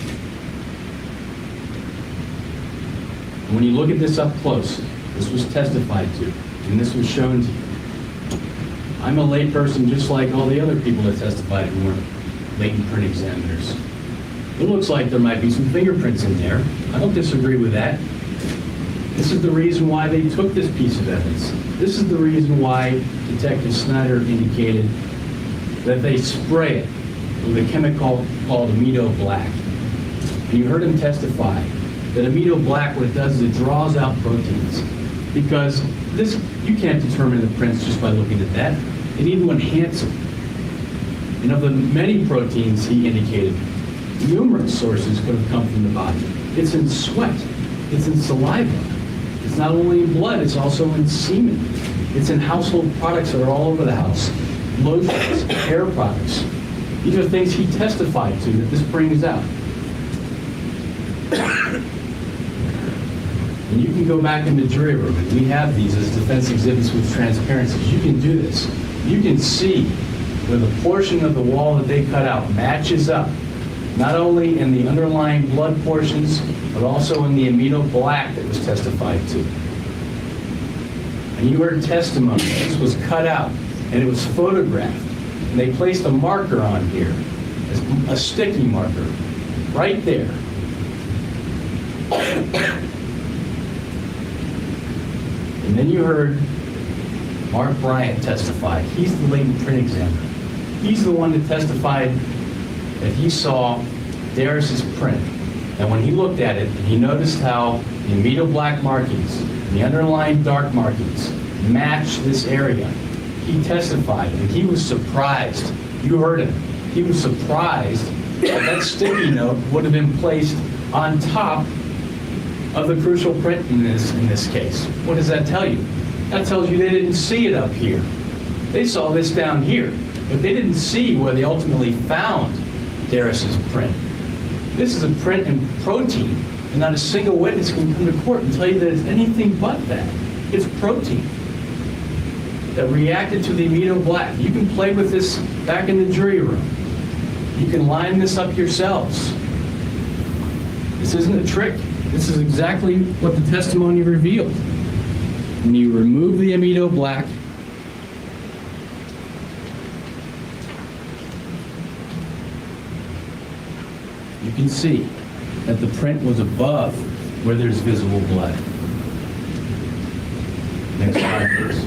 And when you look at this up close, this was testified to, and this was shown to you. I'm a layperson just like all the other people that testified who weren't latent print examiners. It looks like there might be some fingerprints in there. I don't disagree with that. This is the reason why they took this piece of evidence. This is the reason why Detective Snyder indicated that they spray it with a chemical called amido black. And you heard him testify that amido black, what it does is it draws out proteins. Because this, you can't determine the prints just by looking at that. They need to enhance them. And of the many proteins he indicated, numerous sources could have come from the body. It's in sweat. It's in saliva. It's not only in blood, it's also in semen. It's in household products that are all over the house. Lotions, hair products. These are things he testified to that this brings out. And you can go back in the jury room, and we have these as defense exhibits with transparencies. You can do this. You can see where the portion of the wall that they cut out matches up, not only in the underlying blood portions, but also in the amido black that was testified to. And you heard testimony. This was cut out, and it was photographed. And they placed a marker on here, a sticky marker, right there. And then you heard Mark Bryant testify. He's the latent print examiner. He's the one that testified that he saw Derris's print. And when he looked at it, he noticed how the amido black markings and the underlying dark markings match this area. He testified, and he was surprised. You heard him. He was surprised that that sticky note would have been placed on top of the crucial print in this case. What does that tell you? That tells you they didn't see it up here. They saw this down here, but they didn't see where they ultimately found Derris's print. This is a print in protein, and not a single witness can come to court and tell you that it's anything but that. It's protein that reacted to the amido black. You can play with this back in the jury room. You can line this up yourselves. This isn't a trick. This is exactly what the testimony revealed. When you remove the amido black, you can see that the print was above where there's visible blood. Next slide, please.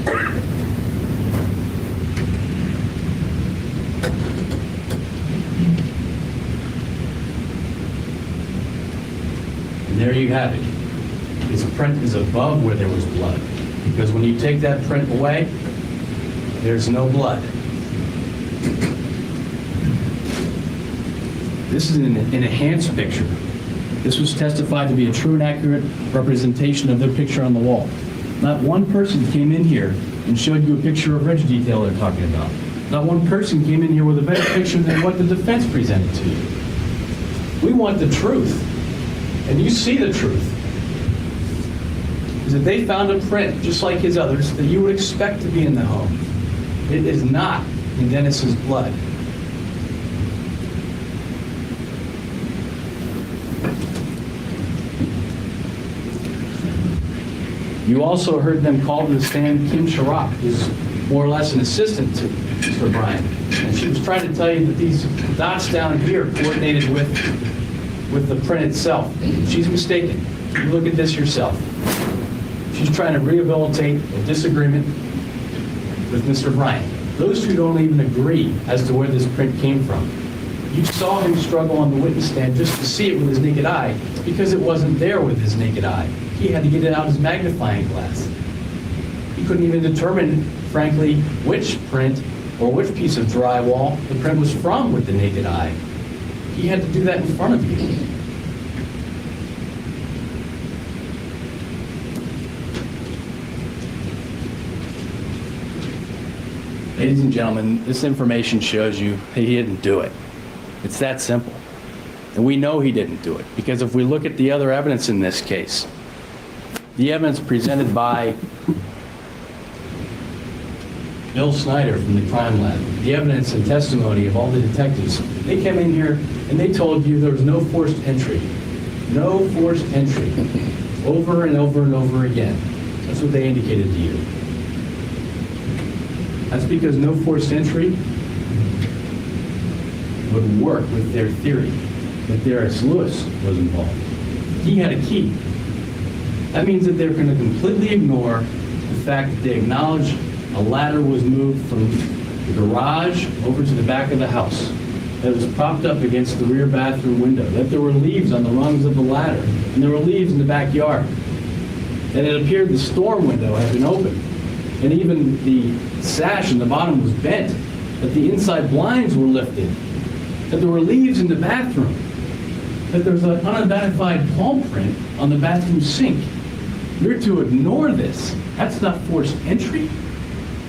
And there you have it. This print is above where there was blood. Because when you take that print away, there's no blood. This is an enhanced picture. This was testified to be a true and accurate representation of their picture on the wall. Not one person came in here and showed you a picture of ridge detail they're talking about. Not one person came in here with a better picture than what the defense presented to you. We want the truth, and you see the truth. Is that they found a print, just like his others, that you would expect to be in the home. It is not in Dennis's blood. You also heard them call to the stand Kim Sharrock, who's more or less an assistant to Mr. Bryant. And she was trying to tell you that these dots down here coordinated with the print itself. She's mistaken. You look at this yourself. She's trying to rehabilitate a disagreement with Mr. Bryant. Those two don't even agree as to where this print came from. You saw him struggle on the witness stand just to see it with his naked eye because it wasn't there with his naked eye. He had to get it out his magnifying glass. He couldn't even determine, frankly, which print or which piece of drywall the print was from with the naked eye. He had to do that in front of you. Ladies and gentlemen, this information shows you that he didn't do it. It's that simple. And we know he didn't do it because if we look at the other evidence in this case, the evidence presented by Bill Snyder from the crime lab, the evidence and testimony of all the detectives, they came in here and they told you there was no forced entry. No forced entry. Over and over and over again. That's what they indicated to you. That's because no forced entry would work with their theory that Derris Lewis was involved. He had a key. That means that they're going to completely ignore the fact that they acknowledge a ladder was moved from the garage over to the back of the house, that it was propped up against the rear bathroom window, that there were leaves on the rungs of the ladder, and there were leaves in the backyard, that it appeared the storm window had been opened, and even the sash in the bottom was bent, that the inside blinds were lifted, that there were leaves in the bathroom, that there's an unidentified palm print on the bathroom sink. You're to ignore this. That's not forced entry.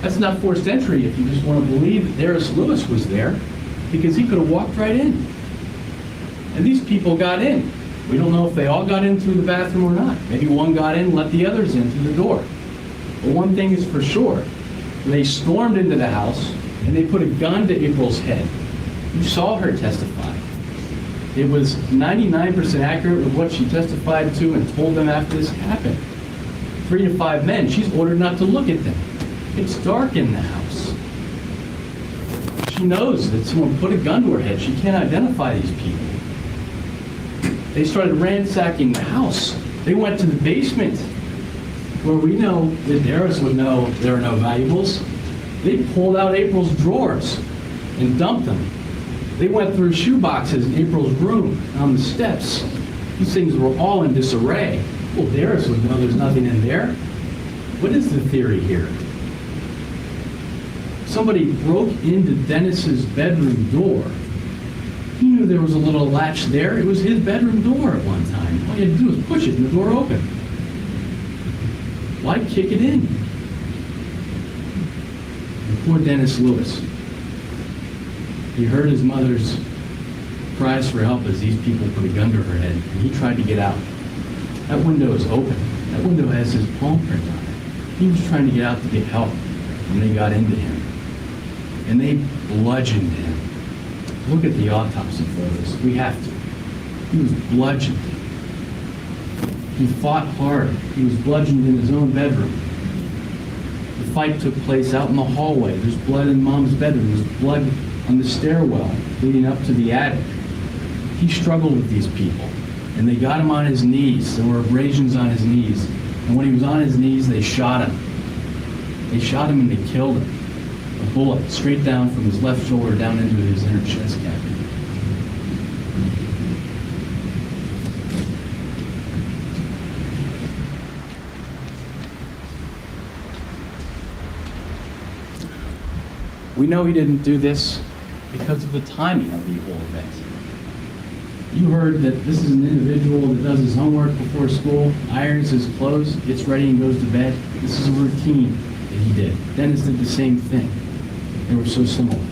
That's not forced entry if you just want to believe that Derris Lewis was there, because he could have walked right in. And these people got in. We don't know if they all got in through the bathroom or not. Maybe one got in, let the others in through the door. But one thing is for sure, they stormed into the house and they put a gun to April's head. You saw her testify. It was 99% accurate with what she testified to and told them after this happened. 3 to 5 men, she's ordered not to look at them. It's dark in the house. She knows that someone put a gun to her head. She can't identify these people. They started ransacking the house. They went to the basement, where we know that Derris would know there are no valuables. They pulled out April's drawers and dumped them. They went through shoe boxes in April's room on the steps. These things were all in disarray. Well, Derris would know there's nothing in there. What is the theory here? Somebody broke into Dennis's bedroom door. He knew there was a little latch there. It was his bedroom door at one time. All you had to do was push it and the door opened. Why kick it in? And poor Derris Lewis. He heard his mother's cries for help as these people put a gun to her head, and he tried to get out. That window is open. That window has his palm print on it. He was trying to get out to get help, and they got into him. And they bludgeoned him. Look at the autopsy photos. We have to. He was bludgeoned. He fought hard. He was bludgeoned in his own bedroom. The fight took place out in the hallway. There's blood in Mom's bedroom. There's blood on the stairwell leading up to the attic. He struggled with these people, and they got him on his knees. There were abrasions on his knees. And when he was on his knees, they shot him. They shot him and they killed him. A bullet straight down from his left shoulder down into his inner chest cavity. We know he didn't do this because of the timing of the whole event. You heard that this is an individual that does his homework before school, irons his clothes, gets ready and goes to bed. This is a routine that he did. Dennis did the same thing. They were so similar.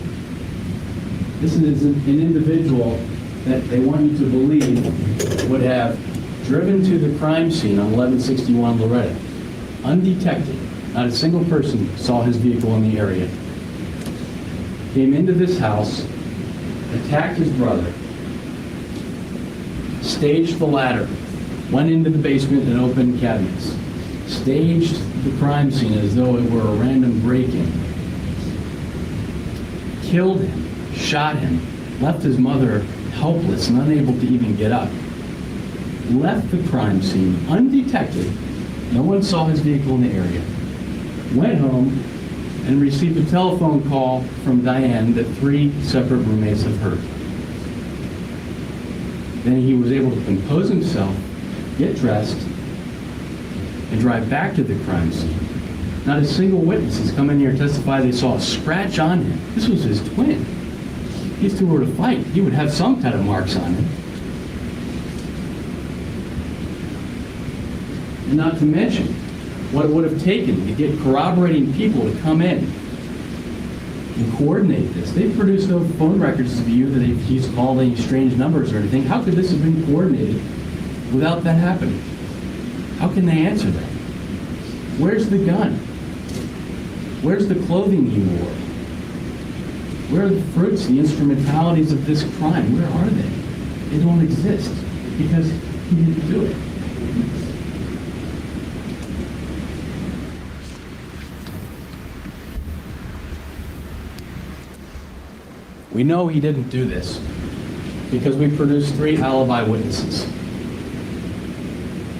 This is an individual that they want you to believe would have driven to the crime scene on 1161 Loretta, undetected. Not a single person saw his vehicle in the area. Came into this house, attacked his brother, staged the ladder, went into the basement and opened cabinets, staged the crime scene as though it were a random break-in, killed him, shot him, left his mother helpless and unable to even get up, left the crime scene undetected, no one saw his vehicle in the area, went home and received a telephone call from Diane that 3 separate roommates have heard. Then he was able to compose himself, get dressed, and drive back to the crime scene. Not a single witness has come in here and testified they saw a scratch on him. This was his twin. These two were to fight. He would have some kind of marks on him. And not to mention what it would have taken to get corroborating people to come in and coordinate this. They've produced no phone records to view that he's called any strange numbers or anything. How could this have been coordinated without that happening? How can they answer that? Where's the gun? Where's the clothing he wore? Where are the fruits, the instrumentalities of this crime? Where are they? They don't exist because he didn't do it. We know he didn't do this because we produced 3 alibi witnesses.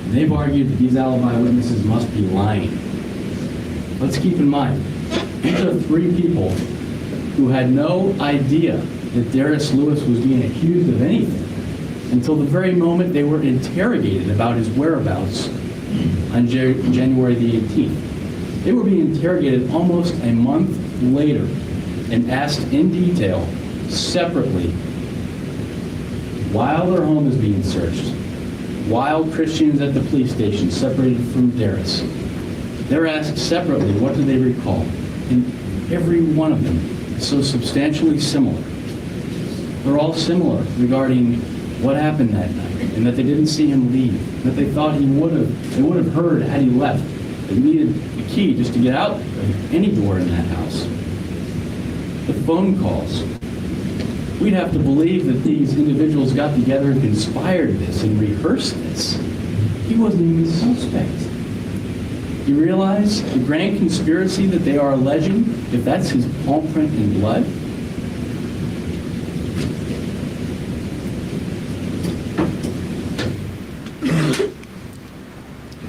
And they've argued that these alibi witnesses must be lying. Let's keep in mind, these are 3 people who had no idea that Derris Lewis was being accused of anything until the very moment they were interrogated about his whereabouts on January the 18th. They were being interrogated almost a month later and asked in detail, separately, while their home is being searched, while Christian's at the police station separated from Derris. They're asked separately, what do they recall? And every one of them is so substantially similar. They're all similar regarding what happened that night, and that they didn't see him leave, that they thought they would have heard had he left. They needed a key just to get out of any door in that house. The phone calls. We'd have to believe that these individuals got together and conspired this and rehearsed this. He wasn't even a suspect. You realize the grand conspiracy that they are alleging, if that's his palm print in blood?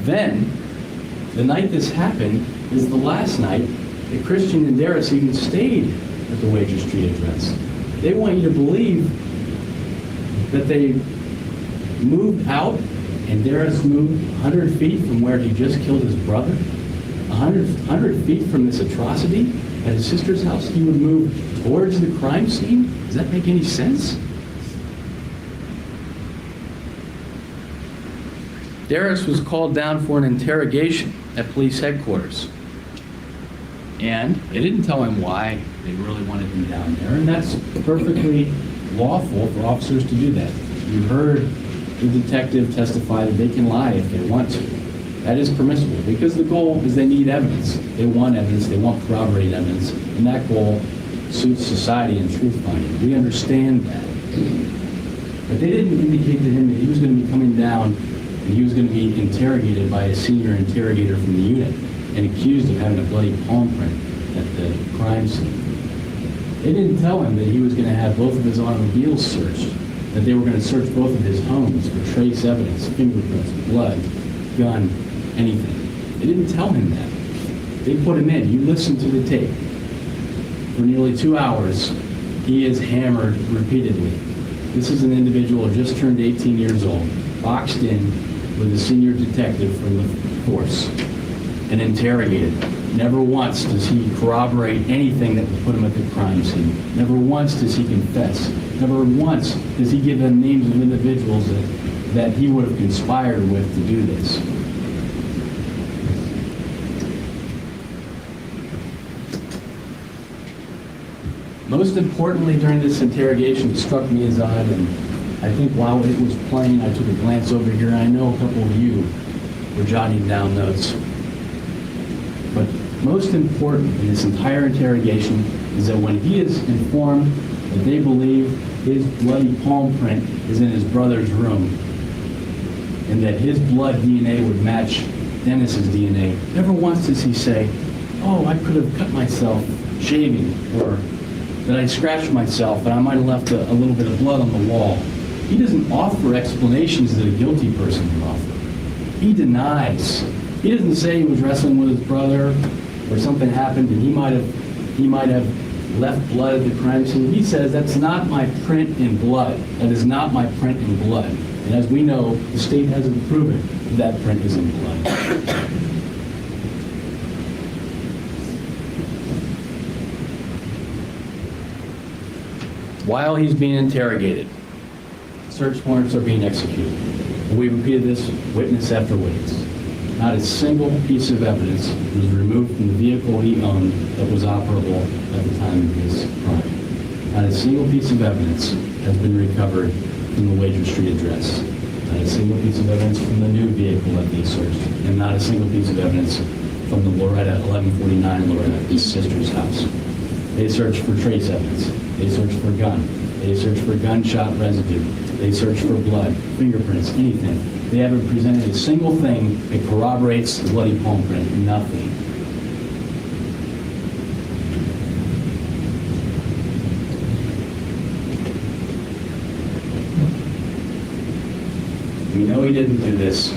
Then, the night this happened is the last night that Christian and Derris even stayed at the Wager Street address. They want you to believe that they moved out and Derris moved 100 feet from where he just killed his brother. 100 feet from this atrocity at his sister's house, he would move towards the crime scene? Does that make any sense? Derris was called down for an interrogation at police headquarters. And they didn't tell him why they really wanted him down there, and that's perfectly lawful for officers to do that. You heard the detective testify that they can lie if they want to. That is permissible, because the goal is they need evidence. They want evidence, they want corroborated evidence, and that goal suits society and truth-finding. We understand that. But they didn't indicate to him that he was going to be coming down and he was going to be interrogated by a senior interrogator from the unit and accused of having a bloody palm print at the crime scene. They didn't tell him that he was going to have both of his automobiles searched, that they were going to search both of his homes for trace evidence, fingerprints, blood, gun, anything. They didn't tell him that. They put him in. You listen to the tape. For nearly 2 hours, he is hammered repeatedly. This is an individual who just turned 18 years old, boxed in with a senior detective from the force and interrogated. Never once does he corroborate anything that would put him at the crime scene. Never once does he confess. Never once does he give them names of individuals that he would have conspired with to do this. Most importantly during this interrogation, it struck me as odd, and I think while it was playing, I took a glance over here, and I know a couple of you were jotting down notes. But most important in this entire interrogation is that when he is informed that they believe his bloody palm print is in his brother's room and that his blood DNA would match Dennis's DNA, never once does he say, oh, I could have cut myself shaving, or that I scratched myself and I might have left a little bit of blood on the wall. He doesn't offer explanations that a guilty person would offer. He denies. He doesn't say he was wrestling with his brother or something happened and he might have left blood at the crime scene. He says, that's not my print in blood. That is not my print in blood. And as we know, the state hasn't proven that print is in blood. While he's being interrogated, search warrants are being executed. We repeated this witness after witness. Not a single piece of evidence was removed from the vehicle he owned that was operable at the time of his crime. Not a single piece of evidence has been recovered from the Wager Street address. Not a single piece of evidence from the new vehicle that they searched. And not a single piece of evidence from the Loretta, 1149 Loretta, his sister's house. They searched for trace evidence. They searched for a gun. They searched for gunshot residue. They searched for blood, fingerprints, anything. They haven't presented a single thing that corroborates the bloody palm print. Nothing. We know he didn't do this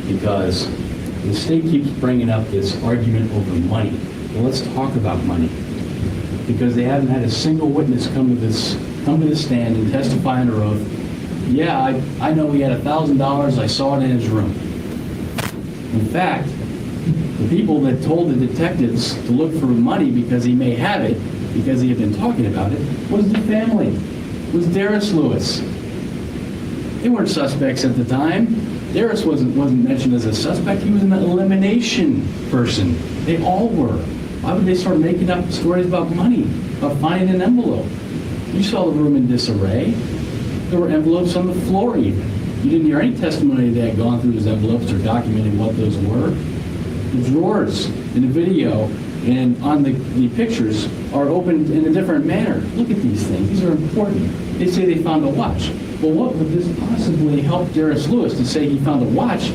because the state keeps bringing up this argument over money. Well, let's talk about money. Because they haven't had a single witness come to the stand and testify under oath. Yeah, I know he had $1,000. I saw it in his room. In fact, the people that told the detectives to look for money because he may have it, because he had been talking about it, was the family. Was Derris Lewis. They weren't suspects at the time. Derris wasn't mentioned as a suspect. He was an elimination person. They all were. Why would they start making up stories about money, about finding an envelope? You saw the room in disarray. There were envelopes on the floor even. You didn't hear any testimony that had gone through those envelopes or documented what those were. The drawers in the video and on the pictures are opened in a different manner. Look at these things. These are important. They say they found a watch. Well, what would this possibly help Derris Lewis to say he found a watch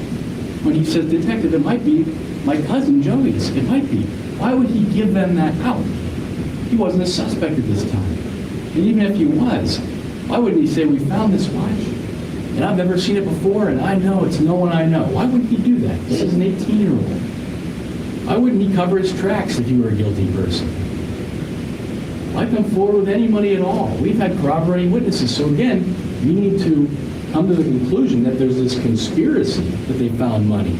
when he says, Detective, it might be my cousin Joey's. It might be. Why would he give them that out? He wasn't a suspect at this time. And even if he was, why wouldn't he say, we found this watch, and I've never seen it before, and I know it's no one I know? Why wouldn't he do that? This is an 18-year-old. Why wouldn't he cover his tracks if he were a guilty person? Why come forward with any money at all? We've had corroborating witnesses. So again, we need to come to the conclusion that there's this conspiracy that they found money.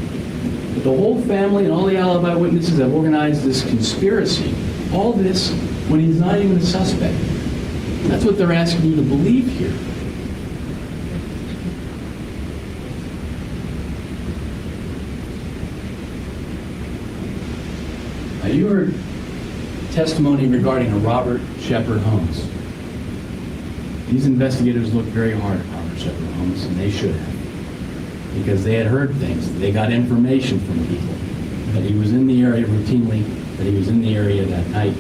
But the whole family and all the alibi witnesses have organized this conspiracy. All this when he's not even a suspect. That's what they're asking you to believe here. Now, you heard testimony regarding a Robert Shepard Holmes. These investigators looked very hard at Robert Shepard Holmes, and they should have, because they had heard things. They got information from people that he was in the area routinely, that he was in the area that night,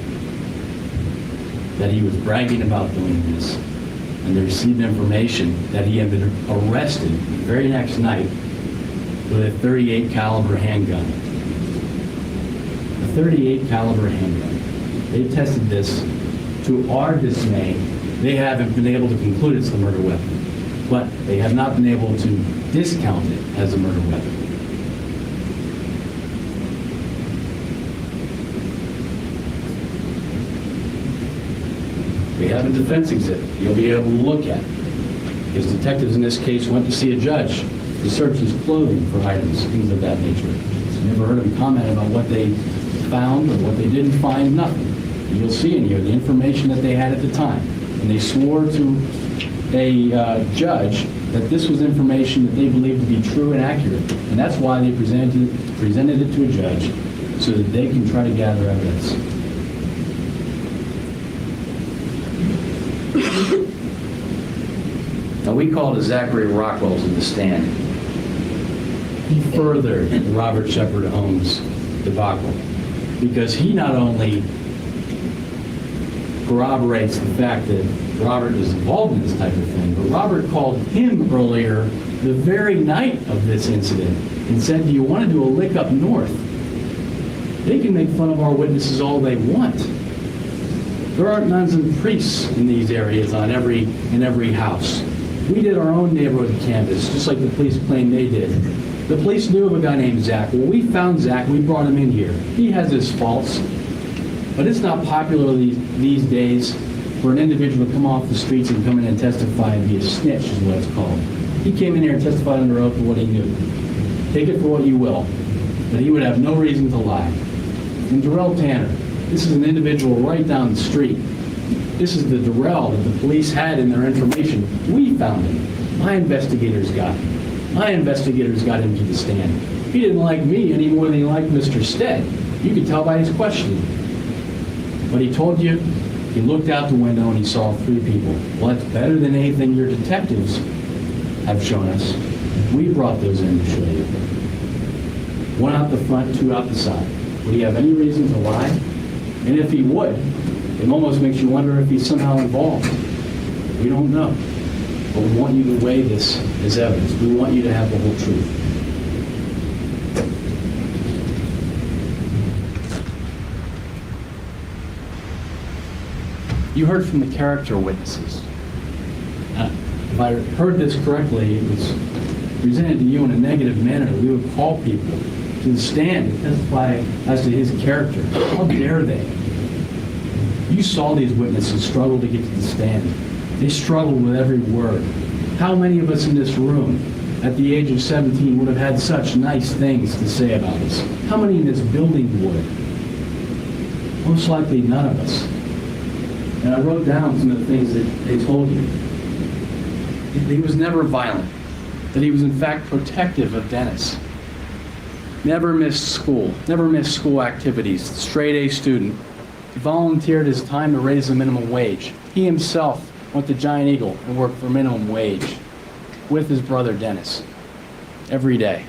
that he was bragging about doing this, and they received information that he had been arrested the very next night with a .38 caliber handgun. A .38 caliber handgun. They tested this. To our dismay, they haven't been able to conclude it's the murder weapon, but they have not been able to discount it as a murder weapon. We have a defense exhibit you'll be able to look at, because detectives in this case went to see a judge to search his clothing for items, things of that nature. So you never heard him comment about what they found or what they didn't find, nothing. And you'll see in here the information that they had at the time. And they swore to a judge that this was information that they believed to be true and accurate. And that's why they presented it to a judge, so that they can try to gather evidence. Now, we called Zachary Rockwell to the stand. He furthered the Robert Shepard Holmes debacle, because he not only corroborates the fact that Robert was involved in this type of thing, but Robert called him earlier the very night of this incident and said, do you want to do a lick up north? They can make fun of our witnesses all they want. There aren't nuns and priests in these areas in every house. We did our own neighborhood canvass, just like the police claimed they did. The police knew of a guy named Zach. Well, we found Zach, we brought him in here. He has his faults. But it's not popular these days for an individual to come off the streets and come in and testify and be a snitch is what it's called. He came in here and testified under oath for what he knew. Take it for what you will, but he would have no reason to lie. And Darrell Tanner, this is an individual right down the street. This is the Darrell that the police had in their information. We found him. My investigators got him. My investigators got him to the stand. He didn't like me any more than he liked Mr. Stead. You could tell by his questioning. But he told you he looked out the window and he saw 3 people. Well, that's better than anything your detectives have shown us. We brought those in to show you. 1 out the front, 2 out the side. Would he have any reason to lie? And if he would, it almost makes you wonder if he's somehow involved. We don't know. But we want you to weigh this as evidence. We want you to have the whole truth. You heard from the character witnesses. If I heard this correctly, it was presented to you in a negative manner. We would call people to the stand and testify as to his character. How dare they? You saw these witnesses struggle to get to the stand. They struggled with every word. How many of us in this room at the age of 17 would have had such nice things to say about us? How many in this building would? Most likely none of us. And I wrote down some of the things that they told you. He was never violent, that he was in fact protective of Dennis. Never missed school activities, straight A student. He volunteered his time to raise the minimum wage. He himself went to Giant Eagle and worked for minimum wage with his brother Dennis every day.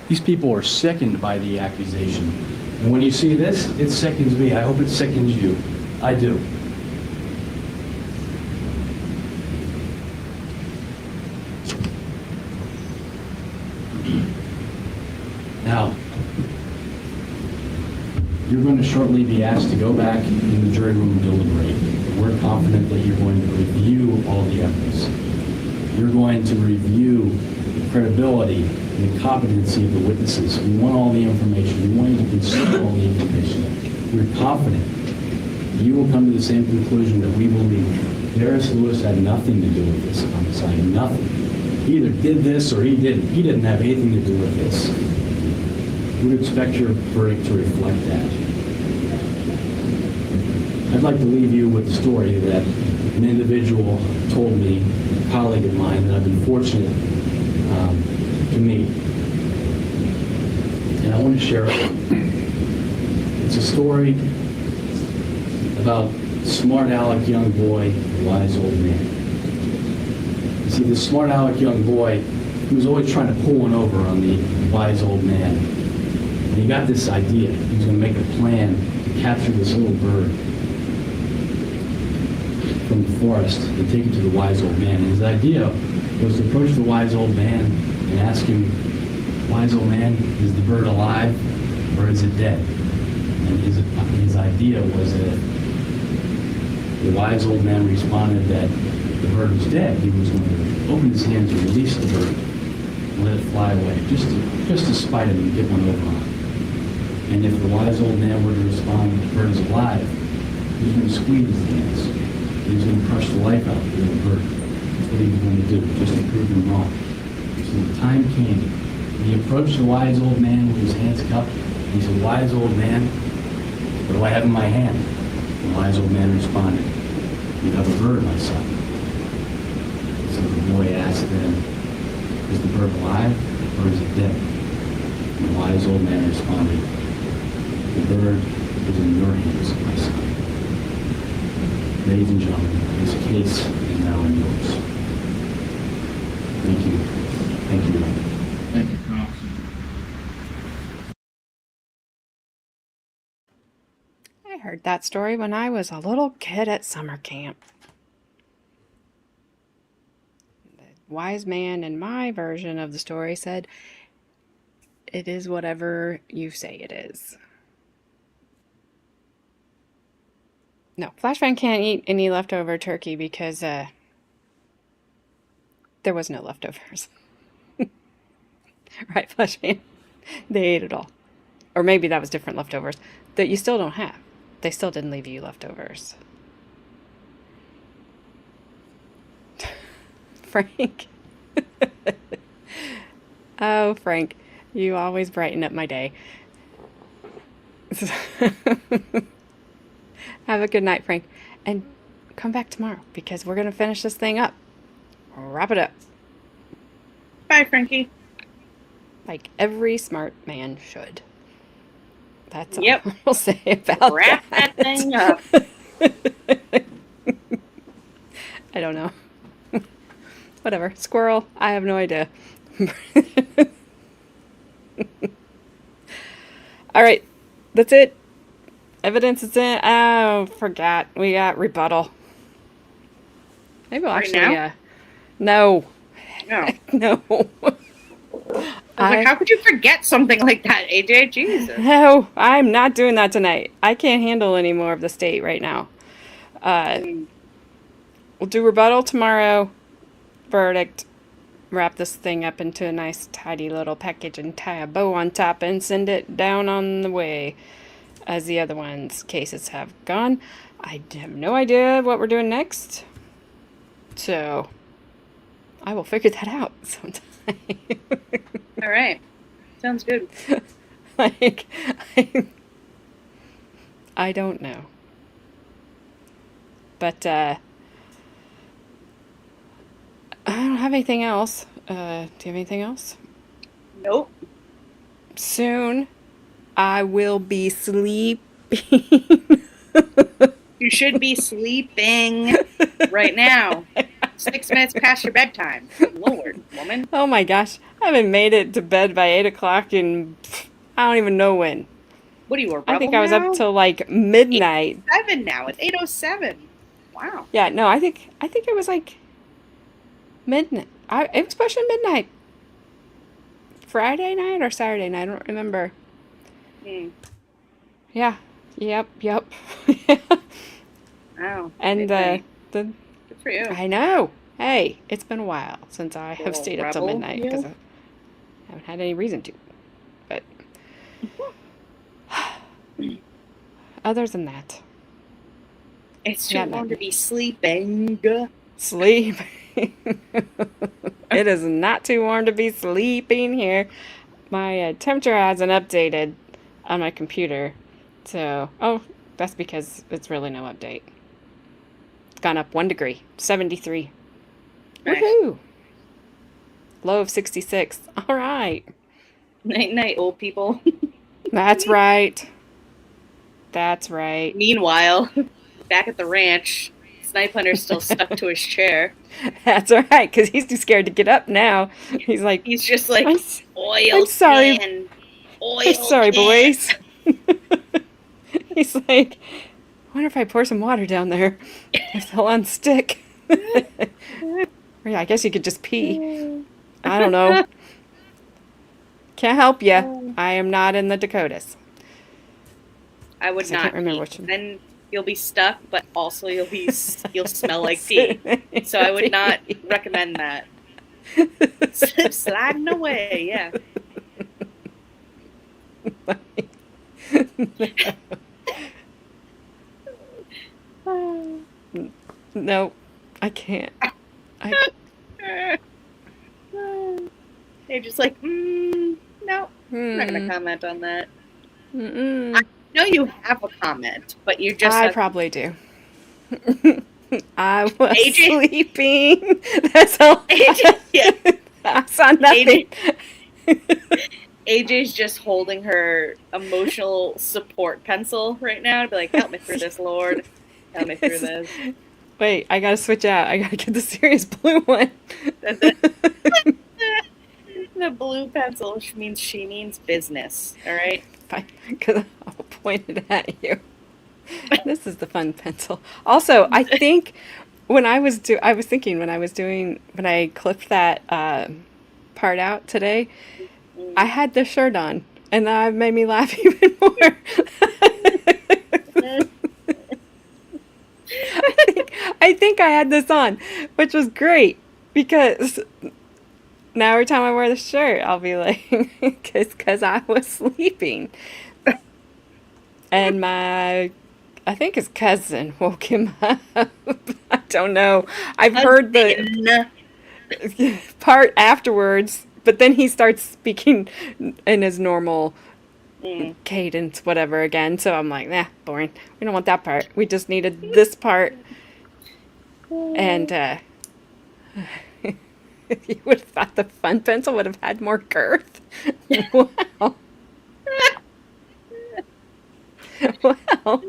These people are sickened by the accusation. And when you see this, it sickens me. I hope it sickens you. I do. Now, you're going to shortly be asked to go back in the jury room and deliberate. We're confident that you're going to review all the evidence. You're going to review the credibility and the competency of the witnesses. We want all the information. We want you to consider all the information. We're confident you will come to the same conclusion that we believe Derris Lewis had nothing to do with this homicide. Nothing. He either did this or he didn't. He didn't have anything to do with this. We would expect your verdict to reflect that. I'd like to leave you with a story that an individual told me, a colleague of mine, that I've been fortunate to meet. And I want to share it. It's a story about a smart aleck young boy, a wise old man. You see, this smart aleck young boy, he was always trying to pull one over on the wise old man. And he got this idea. He was going to make a plan to capture this little bird from the forest and take it to the wise old man. And his idea was to approach the wise old man and ask him, "Wise old man, is the bird alive or is it dead?" And his idea was that if the wise old man responded that the bird was dead, he was going to open his hand to release the bird and let it fly away, just to spite him and get one over on him. And if the wise old man were to respond that the bird is alive, he was going to squeeze his hands. He was going to crush the life out of the little bird. That's what he was going to do, just to prove him wrong. So the time came. He approached the wise old man with his hands cupped. He said, "Wise old man, what do I have in my hand?" The wise old man responded, "You have a bird, my son." So the boy asked then, "Is the bird alive or is it dead?" And the wise old man responded, "The bird is in your hands, my son." Ladies and gentlemen, this case is now in yours. Thank you. Thank you. Thank you, Counsel. I heard that story when I was a little kid at summer camp. The wise man in my version of the story said, "It is whatever you say it is." No, Flashbang can't eat any leftover turkey because there was no leftovers. Right, Flashbang? They ate it all. Or maybe that was different leftovers. that you still don't have. They still didn't leave you leftovers. Frank. Oh, Frank, you always brighten up my day. Have a good night, Frank. And come back tomorrow because we're going to finish this thing up. Wrap it up. Bye, Frankie. Like every smart man should. That's Yep. all I'll say about Wrap that thing up. I don't know. Whatever. Squirrel. I have no idea. All right. That's it. Evidence is in. Oh, forgot. We got rebuttal. Maybe we'll Right actually. now? No. No. No. I was like, how could you forget something like that, AJ? Jesus. No, I'm not doing that tonight. I can't handle any more of the state right now. We'll do rebuttal tomorrow. Verdict. Wrap this thing up into a nice, tidy little package and tie a bow on top and send it down on the way as the other ones' cases have gone. I have no idea what we're doing next. So, I will figure that out sometime. All right. Sounds good. Like, I don't know. But, I don't have anything else. Do you have anything else? Nope. Soon, I will be sleeping. You should be sleeping right now. 6 minutes past your bedtime. Lord, woman. Oh my gosh. I haven't made it to bed by 8 o'clock in I don't even know when. What are you, a rebel I think I was now? up till like midnight. 7 now. It's 8:07. Wow. Yeah, no, I think it was like midnight. It was pushing midnight. Friday night or Saturday night, I don't remember. Yeah. Yep. Wow. And midnight. the Good for you. I know. Hey, it's been a while since I have Little stayed up till rebel, midnight you? because I haven't had any reason to. But other than that, It's too Yeah, warm no. to be sleeping. sleep. It is not too warm to be sleeping here. My temperature hasn't updated on my computer. So, that's because it's really no update. It's gone up 1 degree, 73. Nice. Woohoo! Low of 66. All right. Night, night, old people. That's right. That's right. Meanwhile, back at the ranch, Snipe Hunter's still stuck to his chair. That's all right, because he's too scared to get up now. He's like, He's just like, oil I'm sorry. can, oil I'm sorry, can." boys. He's like, I wonder if I pour some water down there, if they'll unstick. Or yeah, I guess you could just pee. I don't know. Can't help you. I am not in the Dakotas. I would 'Cause I not. can't remember pee. which one. Then you'll be stuck, but also you'll smell like pee. So I would not recommend that. Sliding away, yeah. No, I can't. They're just like, no, I'm not gonna comment on that. Mm-mm. I know you have a comment, but you're just I like, probably do. I was AJ sleeping. That's all. AJ, yeah. I saw nothing. AJ's just holding her emotional support pencil right now to be like, help me through this, Lord. Help me through this. Wait, I gotta switch out. I gotta get the serious blue one. The blue pencil means she means business, all right? Because I'll point it at you. This is the fun pencil. Also, I think when I was thinking when I clipped that part out today, I had this shirt on, and that made me laugh even more. I think I had this on, which was great because now every time I wear the shirt, I'll be like, because I was sleeping. and I think his cousin woke him up. I don't know. I've heard the part afterwards, but then he starts speaking in his normal cadence, whatever, again. So I'm like, nah, boring. We don't want that part. We just needed this part. And you would have thought the fun pencil would have had more girth. Wow. Well,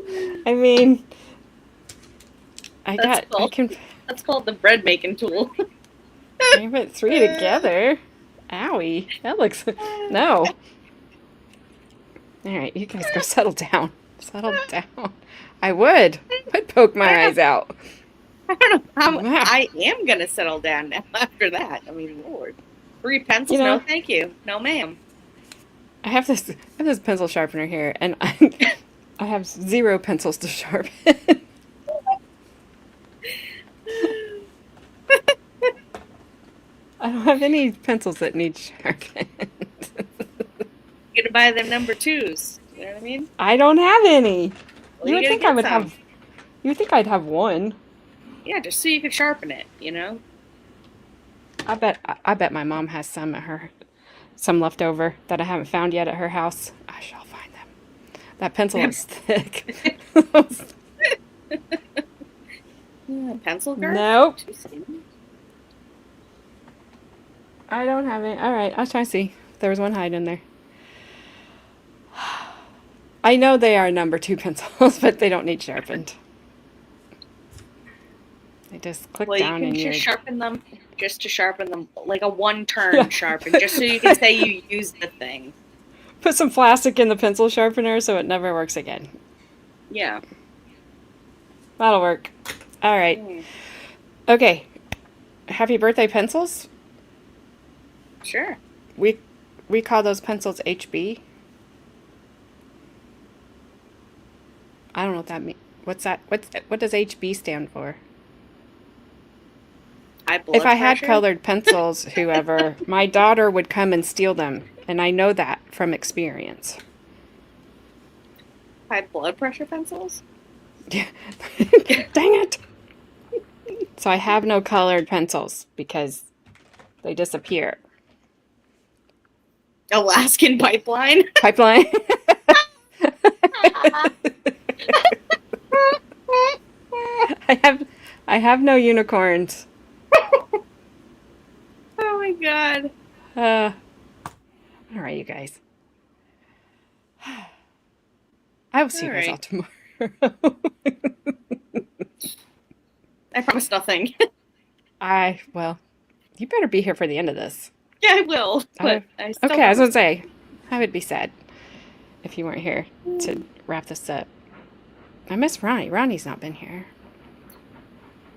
I mean, That's called the bread making tool. I put 3 together. Owie. That looks, no. All right, you guys go settle down. Settle down. I would. I'd poke my eyes out. I don't know how Wow. I am going to settle down now after that. I mean, Lord. 3 pencils? You know- No, thank you. No, ma'am. I have this pencil sharpener here, and I have 0 pencils to sharpen. I don't have any pencils that need sharpened. You're going to buy them number 2s. You know what I mean? I don't have any. Well, You would gotta think I get would some. have. You would think I'd have one. Yeah, just so you can sharpen it, you know? I bet my mom has some left over that I haven't found yet at her house. I shall find them. That pencil is thick. Pencil girl? Nope. I don't have it. All right, I'll try to see. There was one hide in there. I know they are number 2 pencils, but they don't need sharpened. They just click Well, you down can and just sharpen them, just to sharpen them, like a 1-turn sharpen, just so you can say you used the thing. put some plastic in the pencil sharpener so it never works again. Yeah. That'll work. All right. Okay. Happy birthday, pencils. Sure. We call those pencils HB. I don't know what that means. What's that? What does HB stand for? High blood If I had pressure? colored pencils, whoever, my daughter would come and steal them, and I know that from experience. High blood pressure pencils? Dang it! So I have no colored pencils because they disappear. Alaskan pipeline? Pipeline. I have no unicorns. Oh my god. All right, you guys. I will see you guys all tomorrow. I promise nothing. Well, you better be here for the end of this. Yeah, I will. But I still Okay, I was gonna say, I would be sad if you weren't here to wrap this up. I miss Ronnie. Ronnie's not been here.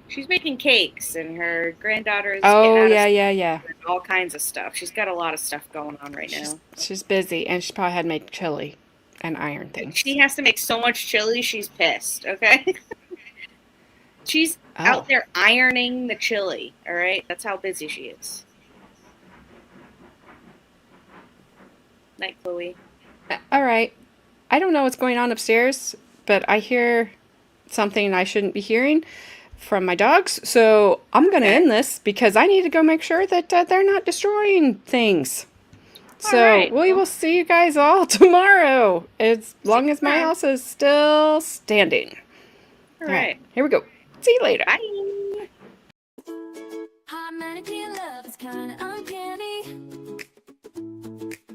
She's making cakes, and her granddaughter is Oh, getting out of yeah. school and all kinds of stuff. She's got a lot of stuff going on right now. She's busy, and she probably had to make chili and iron things. She has to make so much chili, she's pissed, okay? She's Oh. out there ironing the chili, all right? That's how busy she is. Night, Chloe. All right. I don't know what's going on upstairs, but I hear something I shouldn't be hearing from my dogs. So I'm going to end this because I need to go make sure that they're not destroying things. So right. we will see you guys all tomorrow, as long as my house is still standing. All right. Here we go. See you later. Bye. Hot mannequin love is kinda uncanny.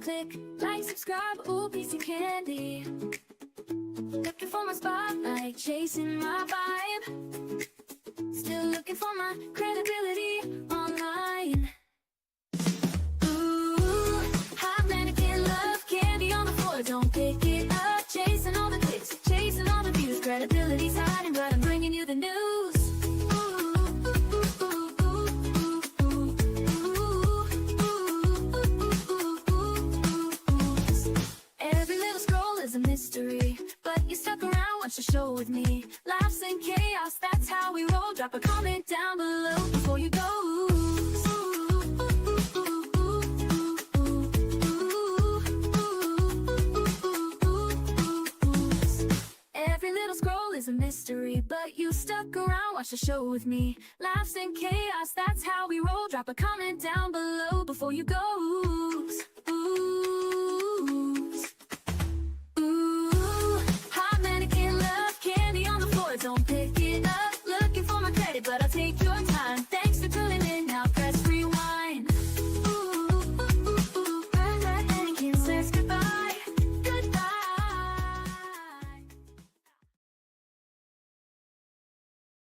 Click, like, subscribe, ooh, piece of candy. Looking for my spotlight, chasing my vibe. Still looking for my credibility online. Ooh, hot mannequin love, candy on the floor, don't pick it up. Chasing all the clicks, chasing all the views. Credibility's hiding, but I'm bringing you the news. Every little scroll is a mystery, but you stuck around, watch the show with me. Laughs and chaos, that's how we roll. Drop a comment down below before you go. watch the show with me. Laughs and chaos, that's how we roll. Drop a comment down below before you go. Ooh.